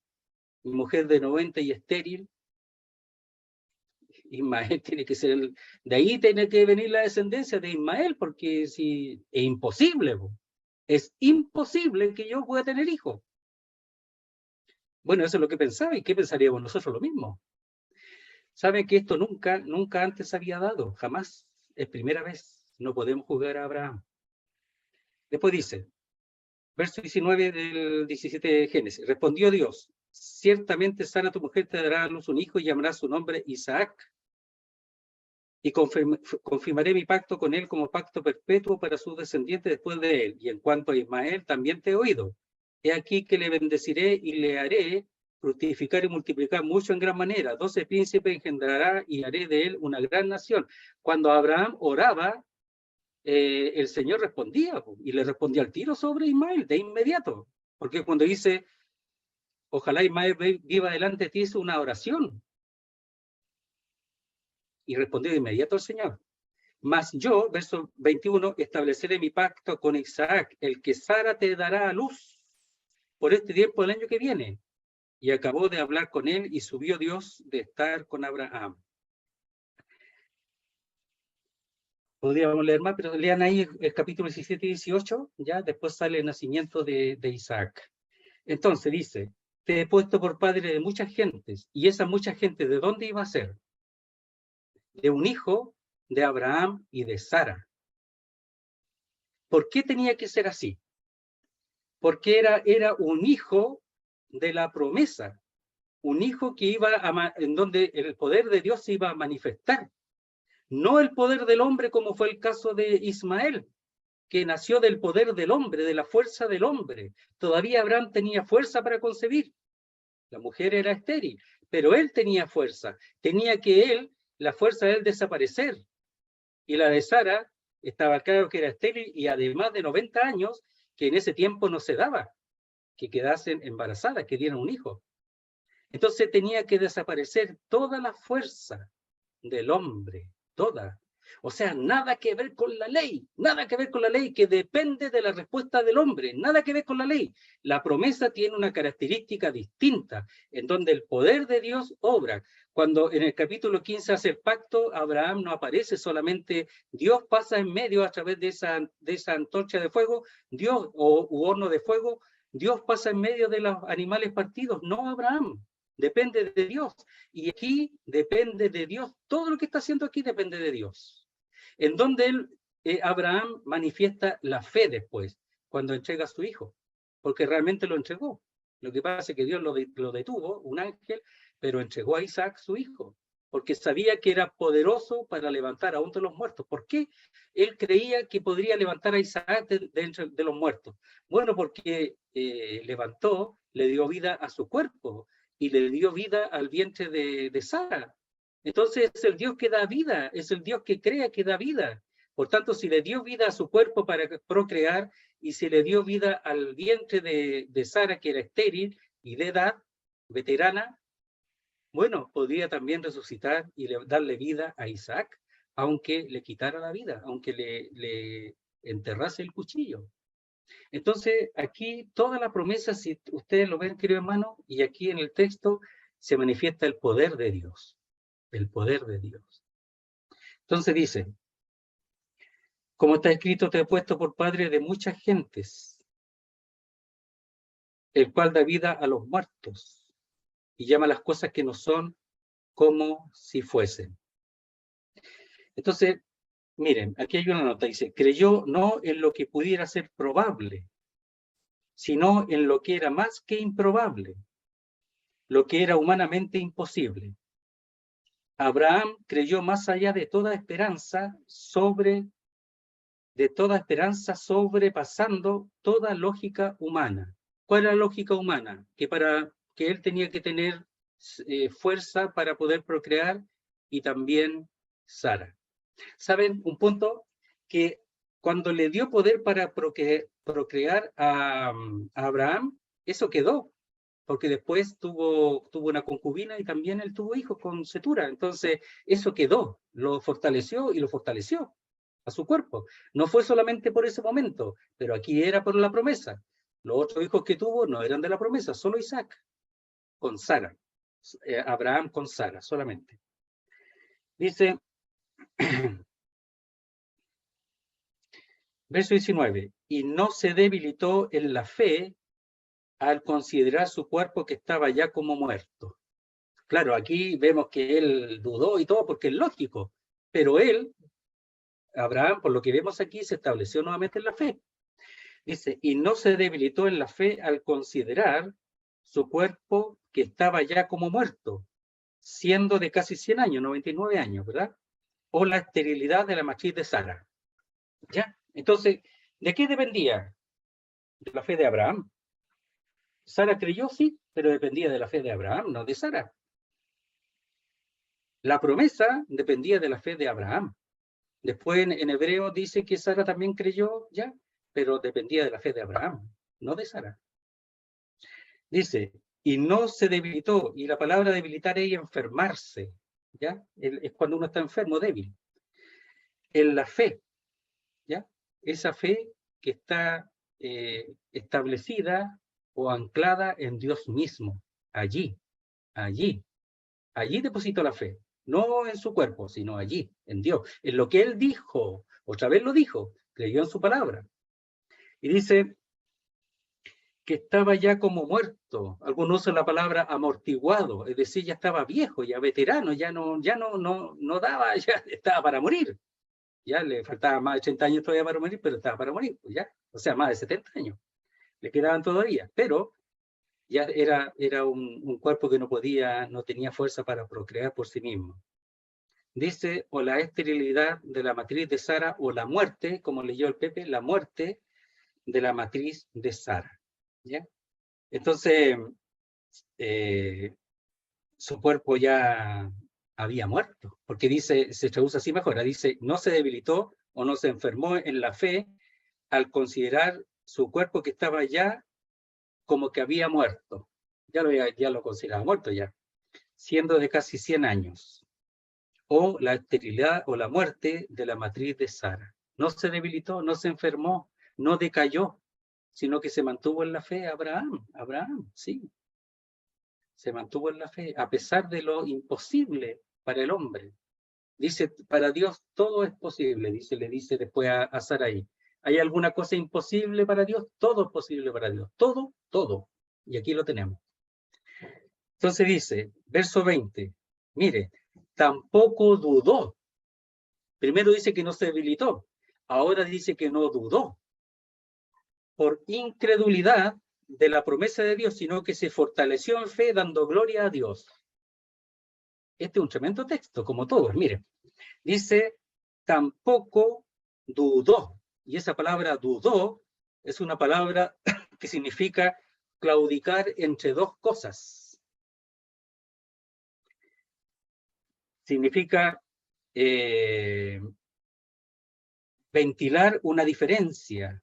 mi mujer de 90 y estéril? Ismael tiene que ser, de ahí tiene que venir la descendencia de Ismael, porque si es imposible, po. Es imposible que yo pueda tener hijos. Bueno, eso es lo que pensaba, ¿y qué pensaríamos nosotros lo mismo? Saben que esto nunca antes había dado, jamás, es primera vez, no podemos juzgar a Abraham. Después dice, verso 19 del 17 de Génesis, respondió Dios, ciertamente Sara tu mujer te dará a luz un hijo y llamará su nombre Isaac, y confirmaré mi pacto con él como pacto perpetuo para sus descendientes después de él. Y en cuanto a Ismael, también te he oído. He aquí que le bendeciré y le haré fructificar y multiplicar mucho en gran manera. 12 príncipes engendrará y haré de él una gran nación. Cuando Abraham oraba, el Señor respondía, y le respondía al tiro sobre Ismael, de inmediato. Porque cuando dice, ojalá Ismael viva delante de ti, es una oración. Y respondió de inmediato el Señor. Mas yo, verso 21, estableceré mi pacto con Isaac, el que Sara te dará a luz por este tiempo del año que viene. Y acabó de hablar con él y subió Dios de estar con Abraham. Podríamos leer más, pero lean ahí el capítulo 17 y 18, ya después sale el nacimiento de Isaac. Entonces dice, te he puesto por padre de muchas gentes, y esa mucha gente, ¿de dónde iba a ser? De un hijo de Abraham y de Sara. ¿Por qué tenía que ser así? Porque era un hijo de la promesa, un hijo que en donde el poder de Dios se iba a manifestar, no el poder del hombre como fue el caso de Ismael, que nació del poder del hombre, de la fuerza del hombre. Todavía Abraham tenía fuerza para concebir, la mujer era estéril, pero él tenía fuerza, tenía que la fuerza de él desaparecer, y la de Sara estaba claro que era estéril y además de 90 años, que en ese tiempo no se daba que quedasen embarazadas, que dieran un hijo. Entonces tenía que desaparecer toda la fuerza del hombre, toda. O sea, nada que ver con la ley, nada que ver con la ley que depende de la respuesta del hombre, nada que ver con la ley. La promesa tiene una característica distinta, en donde el poder de Dios obra. Cuando en el capítulo 15 hace el pacto, Abraham no aparece solamente, Dios pasa en medio a través de esa antorcha de fuego, Dios, u horno de fuego, Dios pasa en medio de los animales partidos, no Abraham. Depende de Dios. Y aquí depende de Dios. Todo lo que está haciendo aquí depende de Dios. En donde Abraham manifiesta la fe después, cuando entrega a su hijo, porque realmente lo entregó. Lo que pasa es que Dios lo detuvo, un ángel, pero entregó a Isaac su hijo. porque sabía que era poderoso para levantar aún de los muertos. ¿Por qué él creía que podría levantar a Isaac de los muertos? Bueno, porque levantó, le dio vida a su cuerpo y le dio vida al vientre de Sara. Entonces es el Dios que da vida, es el Dios que crea que da vida. Por tanto, si le dio vida a su cuerpo para procrear y si le dio vida al vientre de Sara, que era estéril y de edad veterana, bueno, podría también resucitar y darle vida a Isaac, aunque le quitara la vida, aunque le enterrase el cuchillo. Entonces, aquí toda la promesa, si ustedes lo ven, querido hermano, y aquí en el texto se manifiesta el poder de Dios, el poder de Dios. Entonces dice, como está escrito, te he puesto por padre de muchas gentes, el cual da vida a los muertos y llama las cosas que no son como si fuesen. Entonces, miren, aquí hay una nota, dice, creyó no en lo que pudiera ser probable, sino en lo que era más que improbable, lo que era humanamente imposible. Abraham creyó más allá de toda esperanza, sobrepasando toda lógica humana. ¿Cuál era la lógica humana? Que él tenía que tener fuerza para poder procrear y también Sara. ¿Saben? Un punto que cuando le dio poder para procrear a Abraham, eso quedó, porque después tuvo una concubina y también él tuvo hijos con Setura. Entonces, eso quedó, lo fortaleció y lo fortaleció a su cuerpo. No fue solamente por ese momento, pero aquí era por la promesa. Los otros hijos que tuvo no eran de la promesa, solo Isaac, con Sara. Abraham con Sara, solamente. Dice, verso 19, y no se debilitó en la fe al considerar su cuerpo que estaba ya como muerto. Claro, aquí vemos que él dudó y todo porque es lógico, pero él, Abraham, por lo que vemos aquí, se estableció nuevamente en la fe. Dice, y no se debilitó en la fe al considerar su cuerpo que estaba ya como muerto, siendo de casi 100 años, 99 años, ¿verdad? O la esterilidad de la matriz de Sara. ¿Ya? Entonces, ¿de qué dependía? De la fe de Abraham. Sara creyó, sí, pero dependía de la fe de Abraham, no de Sara. La promesa dependía de la fe de Abraham. Después en hebreo dice que Sara también creyó, ya, pero dependía de la fe de Abraham, no de Sara. Dice, y no se debilitó, y la palabra debilitar es enfermarse, ¿ya? Es cuando uno está enfermo, débil. En la fe, ¿ya? Esa fe que está establecida o anclada en Dios mismo, allí depositó la fe, no en su cuerpo, sino allí, en Dios, en lo que él dijo, otra vez lo dijo, creyó en su palabra. Y dice que estaba ya como muerto, algunos usan la palabra amortiguado, es decir, ya estaba viejo, ya veterano, ya no daba, ya estaba para morir. Ya le faltaban más de 80 años todavía para morir, pero estaba para morir, pues ya, o sea, más de 70 años. Le quedaban todavía, pero ya era un cuerpo que no tenía fuerza para procrear por sí mismo. Dice, o la esterilidad de la matriz de Sara, o la muerte, como leyó el Pepe, la muerte de la matriz de Sara. ¿Ya? Entonces, su cuerpo ya había muerto, porque dice, se traduce así mejor, dice, no se debilitó o no se enfermó en la fe al considerar su cuerpo que estaba ya como que había muerto. Ya lo consideraba muerto ya, siendo de casi 100 años. O la esterilidad o la muerte de la matriz de Sara. No se debilitó, no se enfermó, no decayó, sino que se mantuvo en la fe. Abraham, sí. Se mantuvo en la fe, a pesar de lo imposible para el hombre. Dice, para Dios todo es posible, le dice después a Sarai. ¿Hay alguna cosa imposible para Dios? Todo es posible para Dios. Todo, todo. Y aquí lo tenemos. Entonces dice, verso 20, mire, tampoco dudó. Primero dice que no se debilitó, ahora dice que no dudó por incredulidad de la promesa de Dios, sino que se fortaleció en fe dando gloria a Dios. Este es un tremendo texto, como todos, miren. Dice, tampoco dudó. Y esa palabra dudó es una palabra que significa claudicar entre dos cosas. Significa ventilar una diferencia,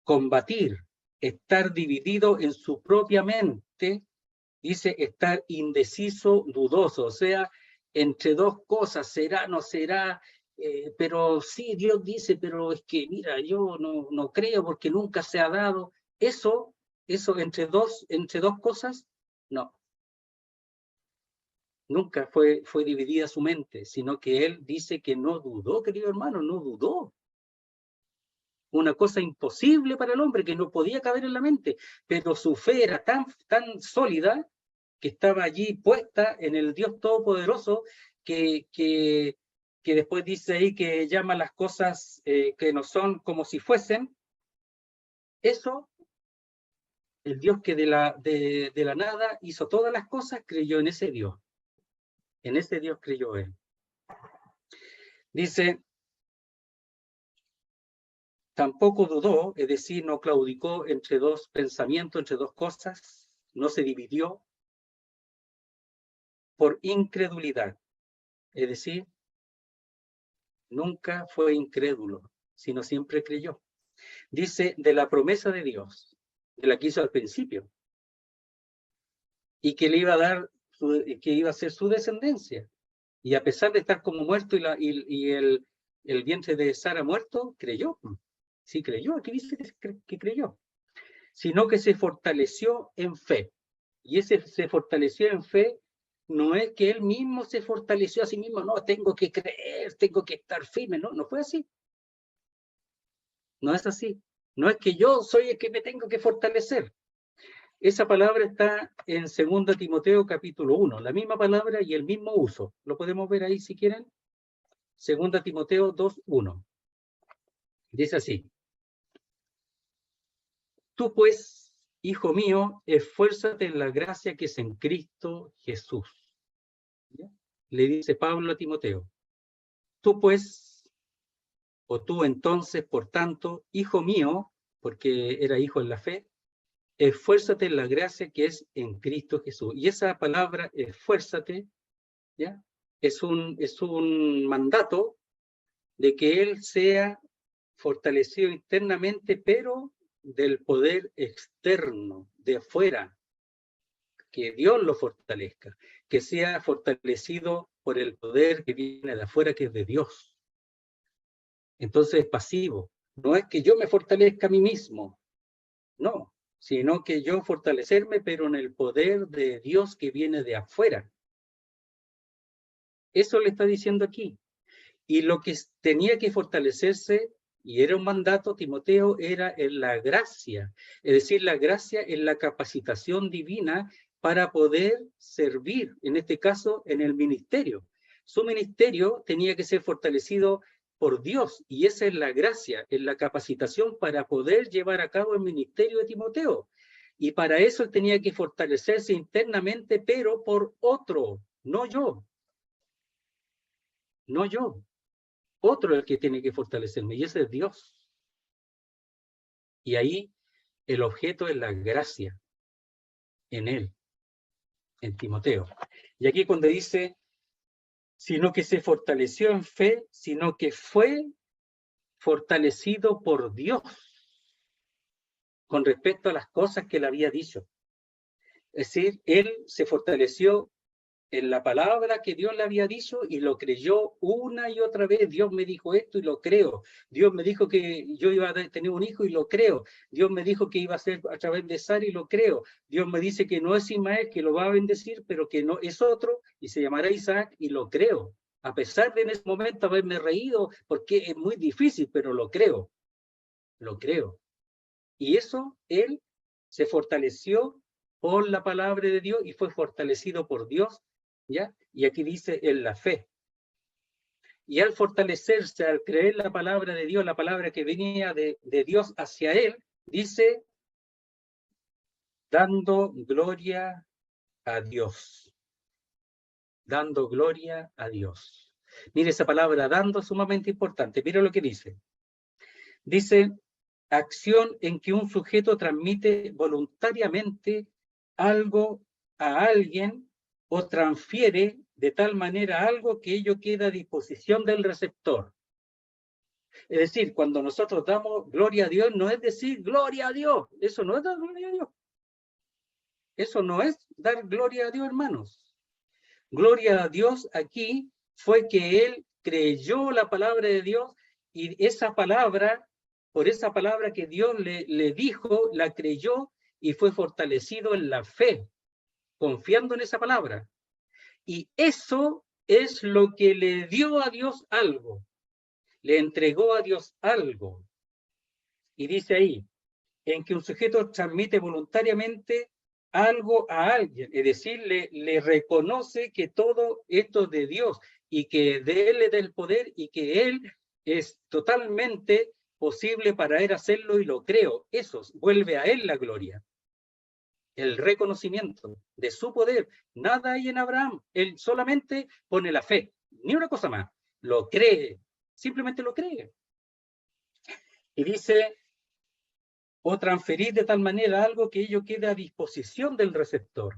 combatir, estar dividido en su propia mente. Dice estar indeciso, dudoso, o sea, entre dos cosas, será, no será, pero sí, Dios dice, pero es que, mira, yo no creo porque nunca se ha dado. Eso entre dos cosas, no. Nunca fue dividida su mente, sino que él dice que no dudó, querido hermano, no dudó. Una cosa imposible para el hombre que no podía caber en la mente, pero su fe era tan sólida que estaba allí puesta en el Dios Todopoderoso, que después dice ahí que llama las cosas que no son como si fuesen. Eso, el Dios que de la nada hizo todas las cosas, creyó en ese Dios. En ese Dios creyó él. Dice, tampoco dudó, es decir, no claudicó entre dos pensamientos, entre dos cosas, no se dividió por incredulidad. Es decir, nunca fue incrédulo, sino siempre creyó. Dice, de la promesa de Dios, de la que hizo al principio, y que le iba a dar, que iba a ser su descendencia. Y a pesar de estar como muerto y el vientre de Sara muerto, creyó. Sí creyó, aquí dice que creyó. Sino que se fortaleció en fe. Y ese se fortaleció en fe no es que él mismo se fortaleció a sí mismo, no, tengo que creer, tengo que estar firme, no fue así. No es así. No es que yo soy el que me tengo que fortalecer. Esa palabra está en 2 Timoteo capítulo 1, la misma palabra y el mismo uso. Lo podemos ver ahí si quieren. 2 Timoteo 2:1. Dice así. Tú pues, hijo mío, esfuérzate en la gracia que es en Cristo Jesús. ¿Ya? Le dice Pablo a Timoteo. Tú pues, o tú entonces, por tanto, hijo mío, porque era hijo en la fe, esfuérzate en la gracia que es en Cristo Jesús. Y esa palabra, esfuérzate, ¿ya? Es un mandato de que él sea fortalecido internamente, pero del poder externo, de afuera, que Dios lo fortalezca, que sea fortalecido por el poder que viene de afuera, que es de Dios. Entonces es pasivo. No es que yo me fortalezca a mí mismo, no, sino que yo fortalecerme, pero en el poder de Dios que viene de afuera. Eso le está diciendo aquí. Y lo que tenía que fortalecerse, y era un mandato, Timoteo, era en la gracia. Es decir, la gracia en la capacitación divina para poder servir, en este caso, en el ministerio. Su ministerio tenía que ser fortalecido por Dios, y esa es la gracia, en la capacitación para poder llevar a cabo el ministerio de Timoteo. Y para eso él tenía que fortalecerse internamente, pero por otro, no yo. No yo. Otro es el que tiene que fortalecerme, y ese es Dios. Y ahí el objeto es la gracia en él, en Timoteo. Y aquí cuando dice, sino que se fortaleció en fe, sino que fue fortalecido por Dios con respecto a las cosas que le había dicho. Es decir, él se fortaleció en la palabra que Dios le había dicho y lo creyó una y otra vez. Dios me dijo esto y lo creo. Dios me dijo que yo iba a tener un hijo y lo creo. Dios me dijo que iba a ser a través de Sara y lo creo. Dios me dice que no es Ismael, que lo va a bendecir, pero que no es otro y se llamará Isaac y lo creo. A pesar de en ese momento haberme reído, porque es muy difícil, pero lo creo. Lo creo. Y eso, él se fortaleció por la palabra de Dios y fue fortalecido por Dios, ¿ya? Y aquí dice en la fe. Y al fortalecerse, al creer la palabra de Dios, la palabra que venía de Dios hacia él, dice, dando gloria a Dios. dando gloria a Dios. Mire esa palabra dando, sumamente importante. Mire lo que dice. Dice, acción en que un sujeto transmite voluntariamente algo a alguien o transfiere de tal manera algo que ello queda a disposición del receptor. Es decir, cuando nosotros damos gloria a Dios, no es decir gloria a Dios. Eso no es dar gloria a Dios. Eso no es dar gloria a Dios, hermanos. Gloria a Dios aquí fue que él creyó la palabra de Dios y esa palabra, por esa palabra que Dios le dijo, la creyó y fue fortalecido en la fe, confiando en esa palabra. Y eso es lo que le dio a Dios algo, le entregó a Dios algo. Y dice ahí, en que un sujeto transmite voluntariamente algo a alguien, es decir, le reconoce que todo esto es de Dios y que de Él le da el poder y que Él es totalmente posible para Él hacerlo y lo creo. Eso vuelve a Él la gloria, el reconocimiento de su poder. Nada hay en Abraham, Él solamente pone la fe, ni una cosa más, lo cree, simplemente lo cree. Y dice, o transferir de tal manera algo que ello quede a disposición del receptor.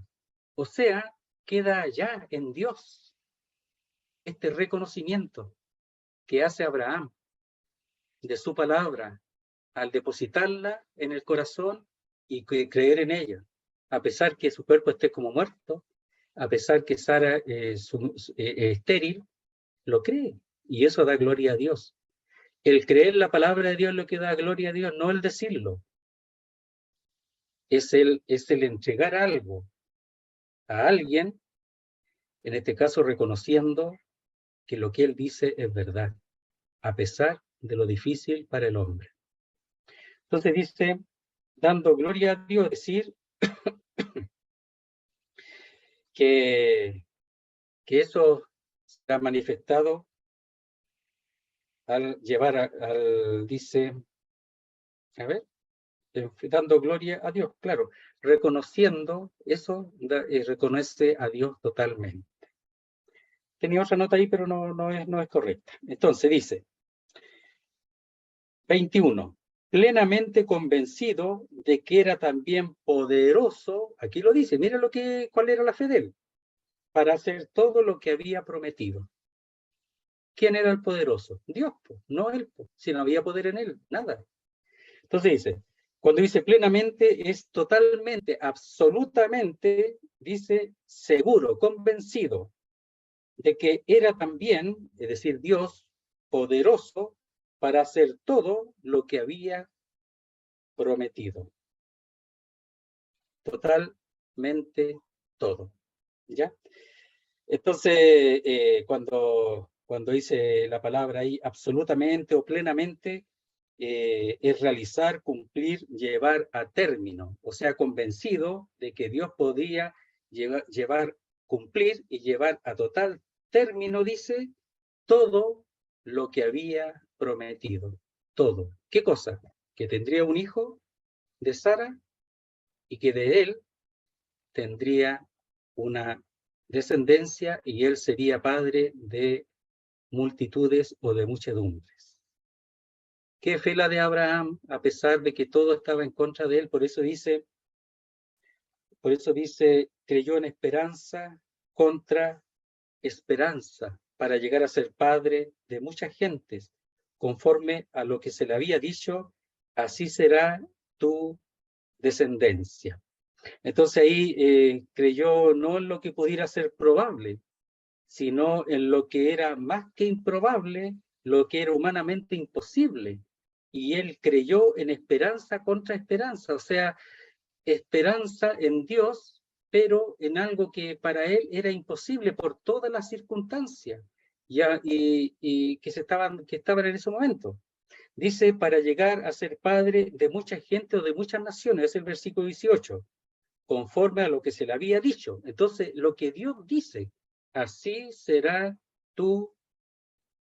O sea, queda allá en Dios. Este reconocimiento que hace Abraham de su palabra al depositarla en el corazón y creer en ella, a pesar que su cuerpo esté como muerto, a pesar que Sara es estéril, lo cree y eso da gloria a Dios. El creer la palabra de Dios es lo que da gloria a Dios, no el decirlo. Es el entregar algo a alguien, en este caso reconociendo que lo que él dice es verdad, a pesar de lo difícil para el hombre. Entonces dice, dando gloria a Dios, decir que eso se ha manifestado al llevar dice, a ver, dando gloria a Dios, claro, reconociendo eso, reconoce a Dios totalmente. Tenía otra nota ahí, pero no es correcta. Entonces dice, 21. Plenamente convencido de que era también poderoso, aquí lo dice, mira cuál era la fe de él, para hacer todo lo que había prometido. ¿Quién era el poderoso? Dios, no él, si no había poder en él, nada. Entonces dice, cuando dice plenamente, es totalmente, absolutamente, dice, seguro, convencido de que era también, es decir, Dios, poderoso para hacer todo lo que había prometido. Totalmente todo. ¿Ya? Entonces, cuando dice la palabra ahí, absolutamente o plenamente, es realizar, cumplir, llevar a término. O sea, convencido de que Dios podía llevar, cumplir y llevar a total término, dice, todo lo que había prometido. Todo. ¿Qué cosa? Que tendría un hijo de Sara y que de él tendría una descendencia y él sería padre de multitudes o de muchedumbres. Qué fe la de Abraham, a pesar de que todo estaba en contra de él, por eso dice, creyó en esperanza contra esperanza, para llegar a ser padre de muchas gentes, conforme a lo que se le había dicho, así será tu descendencia. Entonces ahí creyó no en lo que pudiera ser probable, sino en lo que era más que improbable, lo que era humanamente imposible. Y él creyó en esperanza contra esperanza, o sea, esperanza en Dios, pero en algo que para él era imposible por todas las circunstancias y que estaban en ese momento. Dice, para llegar a ser padre de mucha gente o de muchas naciones, es el versículo 18, conforme a lo que se le había dicho. Entonces, lo que Dios dice, así será tu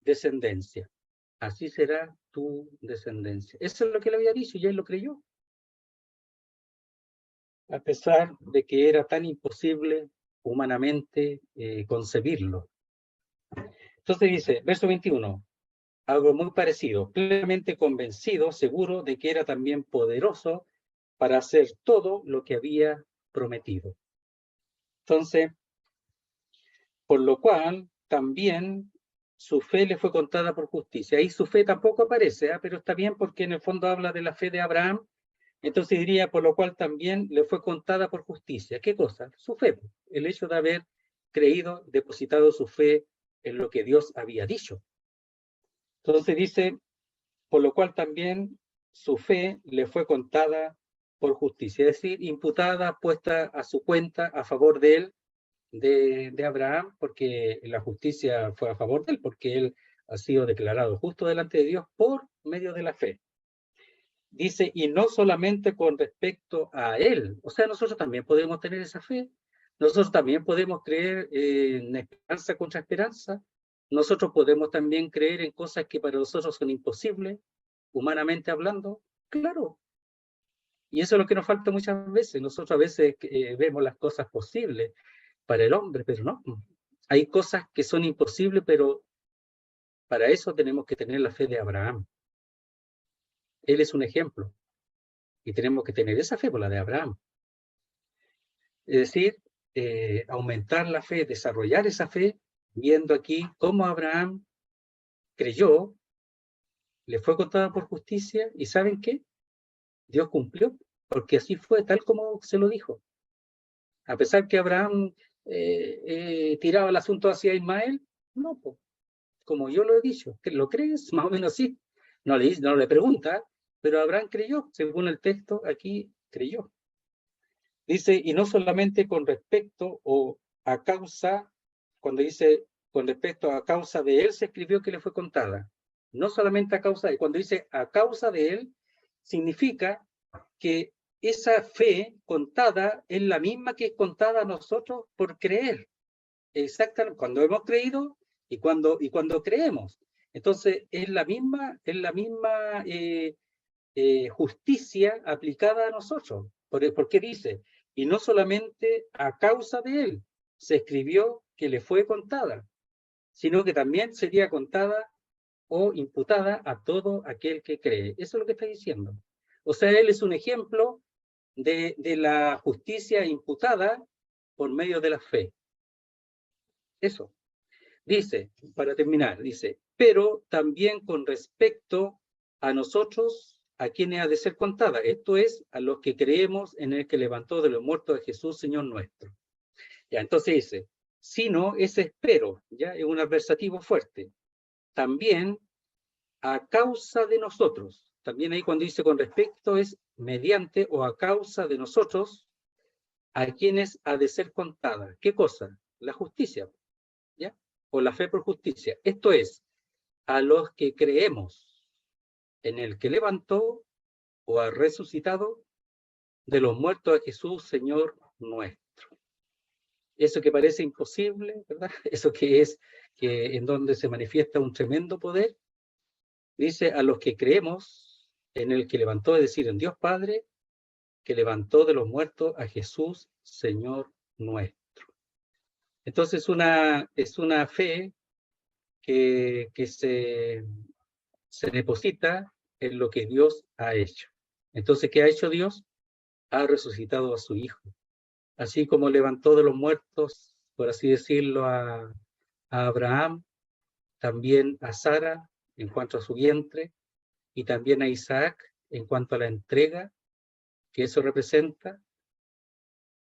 descendencia. Así será tu descendencia. Eso es lo que le había dicho y él lo creyó. A pesar de que era tan imposible humanamente concebirlo. Entonces dice, verso 21, algo muy parecido, plenamente convencido, seguro de que era también poderoso para hacer todo lo que había prometido. Entonces, por lo cual también su fe le fue contada por justicia. Ahí su fe tampoco aparece, pero está bien porque en el fondo habla de la fe de Abraham. Entonces diría, por lo cual también le fue contada por justicia. ¿Qué cosa? Su fe. El hecho de haber creído, depositado su fe en lo que Dios había dicho. Entonces dice, por lo cual también su fe le fue contada por justicia, es decir, imputada, puesta a su cuenta a favor de él, de Abraham, porque la justicia fue a favor de él, porque él ha sido declarado justo delante de Dios por medio de la fe. Dice, y no solamente con respecto a él, o sea, nosotros también podemos tener esa fe, nosotros también podemos creer en esperanza contra esperanza, nosotros podemos también creer en cosas que para nosotros son imposibles, humanamente hablando, claro. Y eso es lo que nos falta muchas veces. Nosotros a veces vemos las cosas posibles para el hombre, pero no. Hay cosas que son imposibles, pero para eso tenemos que tener la fe de Abraham. Él es un ejemplo. Y tenemos que tener esa fe por la de Abraham. Es decir, aumentar la fe, desarrollar esa fe, viendo aquí cómo Abraham creyó, le fue contada por justicia, y ¿saben qué? Dios cumplió, porque así fue, tal como se lo dijo. A pesar que Abraham tiraba el asunto hacia Ismael, no, pues, como yo lo he dicho, ¿lo crees? Más o menos sí. No le pregunta, pero Abraham creyó, según el texto aquí creyó. Dice, y no solamente con respecto o a causa, cuando dice con respecto a causa de él se escribió que le fue contada. No solamente a causa de él, cuando dice a causa de él, significa que esa fe contada es la misma que es contada a nosotros por creer. Exactamente, cuando hemos creído y cuando creemos. Entonces, es la misma justicia aplicada a nosotros. ¿Por qué dice? Y no solamente a causa de él se escribió que le fue contada, sino que también sería contada o imputada a todo aquel que cree. Eso es lo que está diciendo. O sea, él es un ejemplo de la justicia imputada por medio de la fe. Eso. Dice, para terminar, dice, pero también con respecto a nosotros, a quienes ha de ser contada, esto es, a los que creemos en el que levantó de los muertos a Jesús, Señor nuestro. Ya, entonces dice, sino ese espero, ya es un adversativo fuerte, también a causa de nosotros, también ahí cuando dice con respecto es mediante o a causa de nosotros, a quienes ha de ser contada. ¿Qué cosa? La justicia, ¿ya? O la fe por justicia. Esto es, a los que creemos en el que levantó o ha resucitado de los muertos a Jesús, Señor nuestro. Eso que parece imposible, ¿verdad? Eso que es que en donde se manifiesta un tremendo poder, dice a los que creemos en el que levantó, es decir, en Dios Padre, que levantó de los muertos a Jesús, Señor nuestro. Entonces es una fe que se deposita en lo que Dios ha hecho. Entonces, ¿qué ha hecho Dios? Ha resucitado a su Hijo. Así como levantó de los muertos, por así decirlo, a Abraham, también a Sara en cuanto a su vientre, y también a Isaac en cuanto a la entrega que eso representa,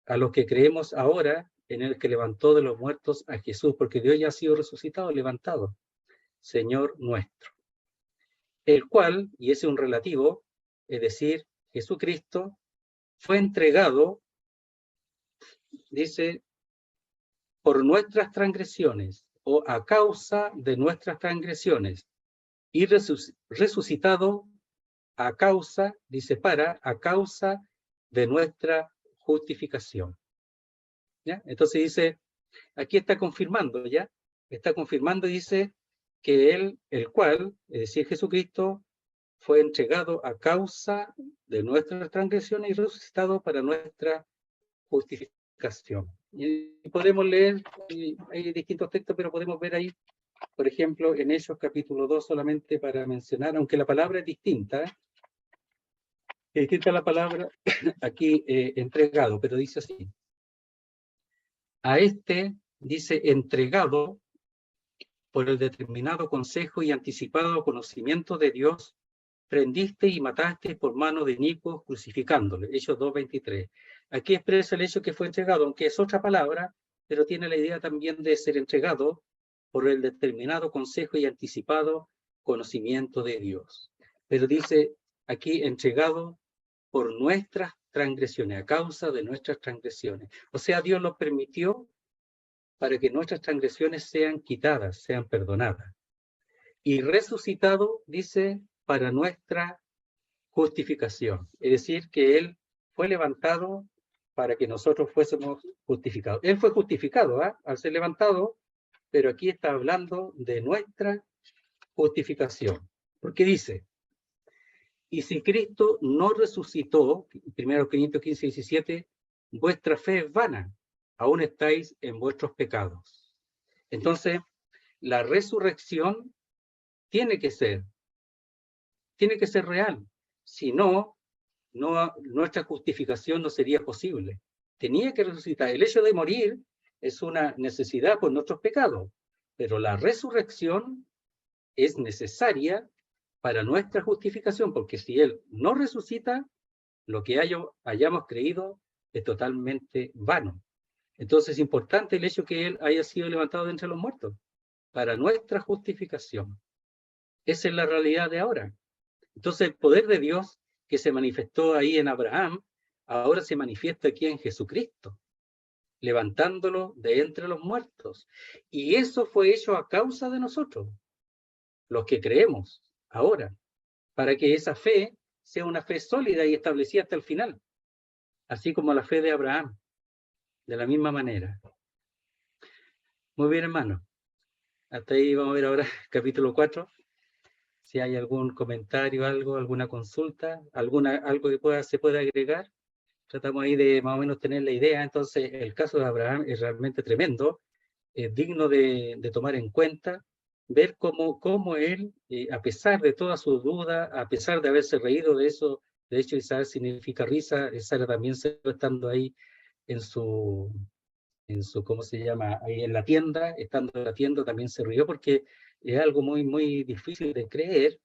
a los que creemos ahora en el que levantó de los muertos a Jesús, porque Dios ya ha sido resucitado, levantado, Señor nuestro. El cual, y ese es un relativo, es decir, Jesucristo, fue entregado, dice, por nuestras transgresiones, o a causa de nuestras transgresiones, y resucitado a causa, dice a causa de nuestra justificación. ¿Ya? Entonces dice, aquí está confirmando, ¿ya? Está confirmando y dice que él, el cual, es decir, Jesucristo, fue entregado a causa de nuestras transgresiones y resucitado para nuestra justificación. Y podemos leer, hay distintos textos, pero podemos ver ahí, por ejemplo, en Hechos capítulo 2, solamente para mencionar, aunque la palabra es distinta, la palabra aquí entregado, pero dice así. A este, dice, entregado por el determinado consejo y anticipado conocimiento de Dios, prendiste y mataste por mano de inicuos crucificándole. Hechos 2:23. Aquí expresa el hecho que fue entregado, aunque es otra palabra, pero tiene la idea también de ser entregado por el determinado consejo y anticipado conocimiento de Dios. Pero dice aquí entregado por nuestras transgresiones, a causa de nuestras transgresiones. O sea, Dios lo permitió para que nuestras transgresiones sean quitadas, sean perdonadas. Y resucitado, dice, para nuestra justificación. Es decir, que Él fue levantado para que nosotros fuésemos justificados. Él fue justificado al ser levantado, pero aquí está hablando de nuestra justificación. Porque dice, y si Cristo no resucitó, 1 Corintios 15:17, vuestra fe es vana, aún estáis en vuestros pecados. Entonces, la resurrección tiene que ser real. Si no, nuestra justificación no sería posible. Tenía que resucitar. El hecho de morir es una necesidad por nuestros pecados, pero la resurrección es necesaria para nuestra justificación, porque si Él no resucita, lo que hayamos creído es totalmente vano. Entonces es importante el hecho que Él haya sido levantado de entre los muertos, para nuestra justificación. Esa es la realidad de ahora. Entonces el poder de Dios que se manifestó ahí en Abraham, ahora se manifiesta aquí en Jesucristo, levantándolo de entre los muertos. Y eso fue hecho a causa de nosotros, los que creemos ahora, para que esa fe sea una fe sólida y establecida hasta el final, así como la fe de Abraham, de la misma manera. Muy bien, hermano. Hasta ahí vamos a ver ahora capítulo 4. Si hay algún comentario, alguna consulta, algo que se pueda agregar. Tratamos ahí de más o menos tener la idea. Entonces, el caso de Abraham es realmente tremendo, es digno de tomar en cuenta, ver cómo él, a pesar de todas sus dudas, a pesar de haberse reído de eso, de hecho Isaac significa risa, Sara también se estando ahí en su, ¿cómo se llama? Ahí en la tienda, estando en la tienda también se rió porque es algo muy, muy difícil de creer,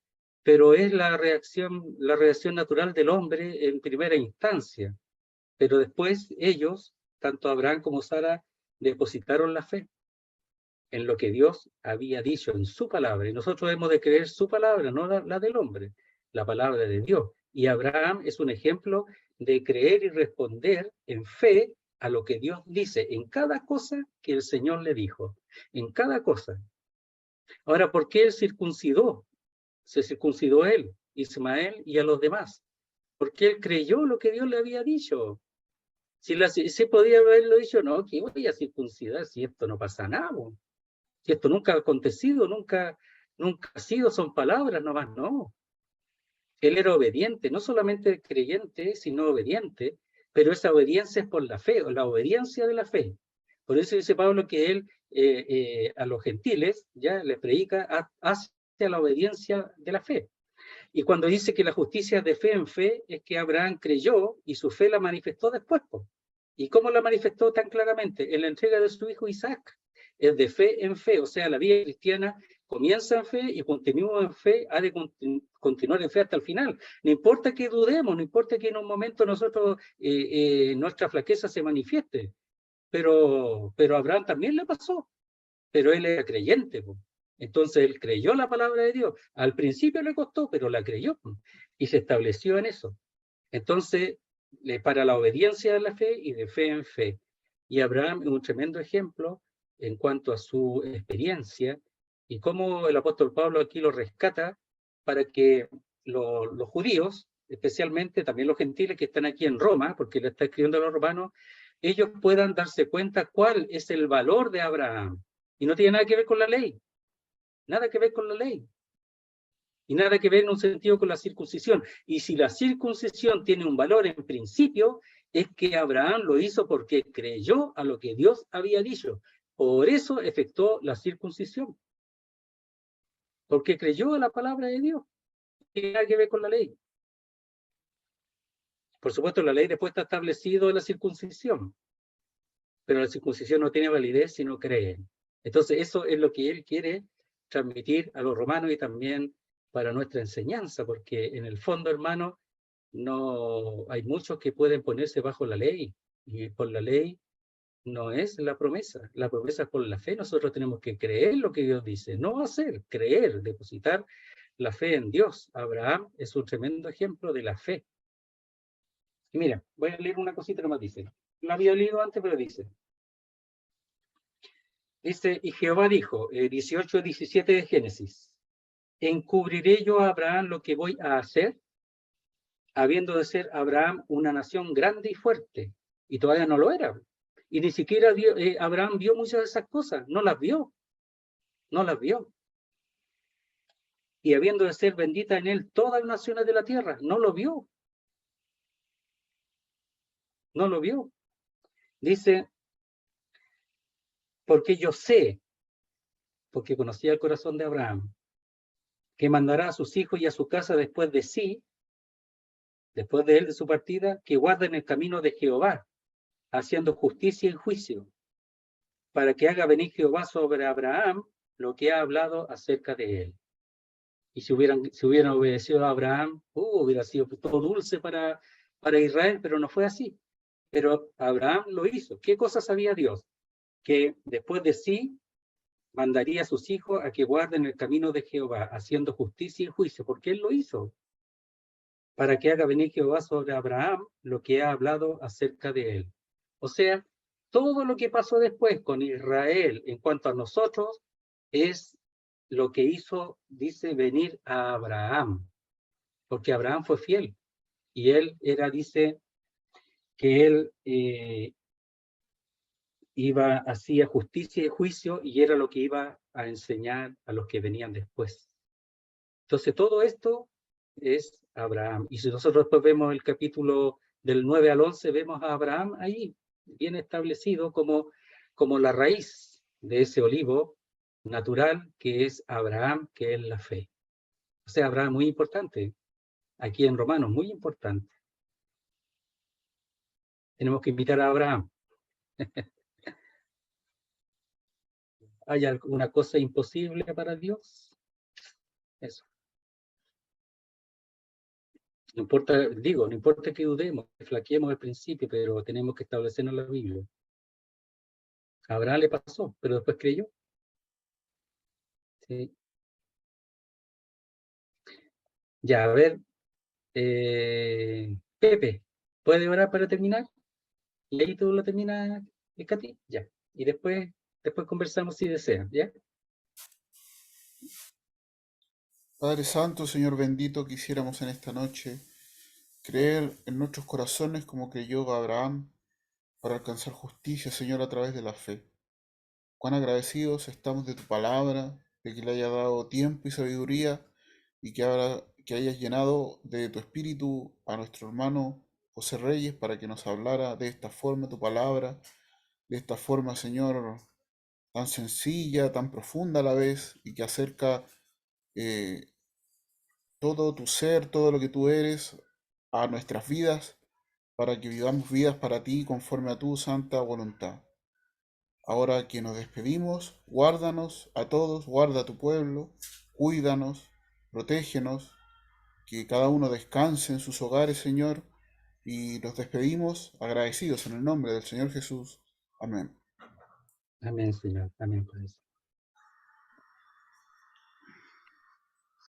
pero es la reacción natural del hombre en primera instancia. Pero después ellos, tanto Abraham como Sara, depositaron la fe en lo que Dios había dicho en su palabra. Y nosotros hemos de creer su palabra, no la del hombre, la palabra de Dios. Y Abraham es un ejemplo de creer y responder en fe a lo que Dios dice en cada cosa que el Señor le dijo. En cada cosa. Ahora, ¿por qué él circuncidó? Se circuncidó él, Ismael y a los demás. Porque él creyó lo que Dios le había dicho. Si podía haberlo dicho, no, que voy a circuncidar si esto no pasa nada. Si esto nunca ha acontecido, nunca ha sido, son palabras nomás, no. Él era obediente, no solamente creyente, sino obediente, pero esa obediencia es por la fe, o la obediencia de la fe. Por eso dice Pablo que él a los gentiles ya les predica hacia la obediencia de la fe. Y cuando dice que la justicia es de fe en fe, es que Abraham creyó y su fe la manifestó después. ¿Y cómo la manifestó tan claramente? En la entrega de su hijo Isaac. Es de fe en fe, o sea, la vida cristiana comienza en fe y continúa en fe, ha de continuar en fe hasta el final. No importa que dudemos, no importa que en un momento nosotros, nuestra flaqueza se manifieste, pero a Abraham también le pasó, pero él era creyente, entonces él creyó la palabra de Dios. Al principio le costó, pero la creyó y se estableció en eso. Entonces, para la obediencia de la fe y de fe en fe. Y Abraham es un tremendo ejemplo en cuanto a su experiencia y cómo el apóstol Pablo aquí lo rescata para que los judíos, especialmente también los gentiles que están aquí en Roma, porque le está escribiendo a los romanos, ellos puedan darse cuenta cuál es el valor de Abraham. Y no tiene nada que ver con la ley. Nada que ver con la ley. Y nada que ver en un sentido con la circuncisión. Y si la circuncisión tiene un valor en principio, es que Abraham lo hizo porque creyó a lo que Dios había dicho. Por eso efectuó la circuncisión. Porque creyó a la palabra de Dios. No tiene nada que ver con la ley. Por supuesto, la ley después está establecido en la circuncisión. Pero la circuncisión no tiene validez si no creen. Entonces, eso es lo que él quiere transmitir a los romanos y también para nuestra enseñanza, porque en el fondo, hermano, no hay muchos que pueden ponerse bajo la ley, y por la ley no es la promesa es por la fe. Nosotros tenemos que creer lo que Dios dice, no hacer, creer, depositar la fe en Dios. Abraham es un tremendo ejemplo de la fe. Y mira, voy a leer una cosita que más dice. La había leído antes, pero dice, y Jehová dijo, 18-17 de Génesis, ¿encubriré yo a Abraham lo que voy a hacer? Habiendo de ser Abraham una nación grande y fuerte, y todavía no lo era. Y ni siquiera Abraham vio muchas de esas cosas, no las vio. Y habiendo de ser bendita en él todas las naciones de la tierra, no lo vio. Dice, porque yo sé, porque conocía el corazón de Abraham, que mandará a sus hijos y a su casa después de sí, después de él, de su partida, que guarden el camino de Jehová, haciendo justicia y juicio, para que haga venir Jehová sobre Abraham lo que ha hablado acerca de él. Y si hubieran obedecido a Abraham, hubiera sido todo dulce para Israel, pero no fue así. Pero Abraham lo hizo. ¿Qué cosa sabía Dios? Que después de sí mandaría a sus hijos a que guarden el camino de Jehová, haciendo justicia y juicio, porque él lo hizo, para que haga venir Jehová sobre Abraham lo que ha hablado acerca de él. O sea, todo lo que pasó después con Israel en cuanto a nosotros es lo que hizo, dice, venir a Abraham, porque Abraham fue fiel y él dice que él hacía justicia y juicio y era lo que iba a enseñar a los que venían después. Entonces todo esto es Abraham. Y si nosotros después vemos el capítulo del 9 al 11, vemos a Abraham ahí, bien establecido como la raíz de ese olivo natural que es Abraham, que es la fe. O sea, Abraham muy importante. Aquí en Romanos, muy importante. Tenemos que invitar a Abraham. ¿Hay alguna cosa imposible para Dios? Eso. No importa, no importa que dudemos, que flaqueemos al principio, pero tenemos que establecernos la Biblia. A Abraham le pasó, pero después creyó. Sí. Ya, a ver, Pepe, ¿puede orar para terminar? Y ahí tú lo terminas, Katy, ya. Y después conversamos si desean, ¿ya? Padre Santo, Señor bendito, quisiéramos en esta noche creer en nuestros corazones como creyó Abraham para alcanzar justicia, Señor, a través de la fe. Cuán agradecidos estamos de tu palabra, de que le haya dado tiempo y sabiduría y que hayas llenado de tu espíritu a nuestro hermano José Reyes para que nos hablara de esta forma tu palabra, de esta forma, Señor, tan sencilla, tan profunda a la vez y que acerca todo tu ser, todo lo que tú eres a nuestras vidas para que vivamos vidas para ti conforme a tu santa voluntad. Ahora que nos despedimos, guárdanos a todos, guarda a tu pueblo, cuídanos, protégenos, que cada uno descanse en sus hogares, Señor, y nos despedimos agradecidos en el nombre del Señor Jesús. Amén. Amén, Señor. Amén, por eso.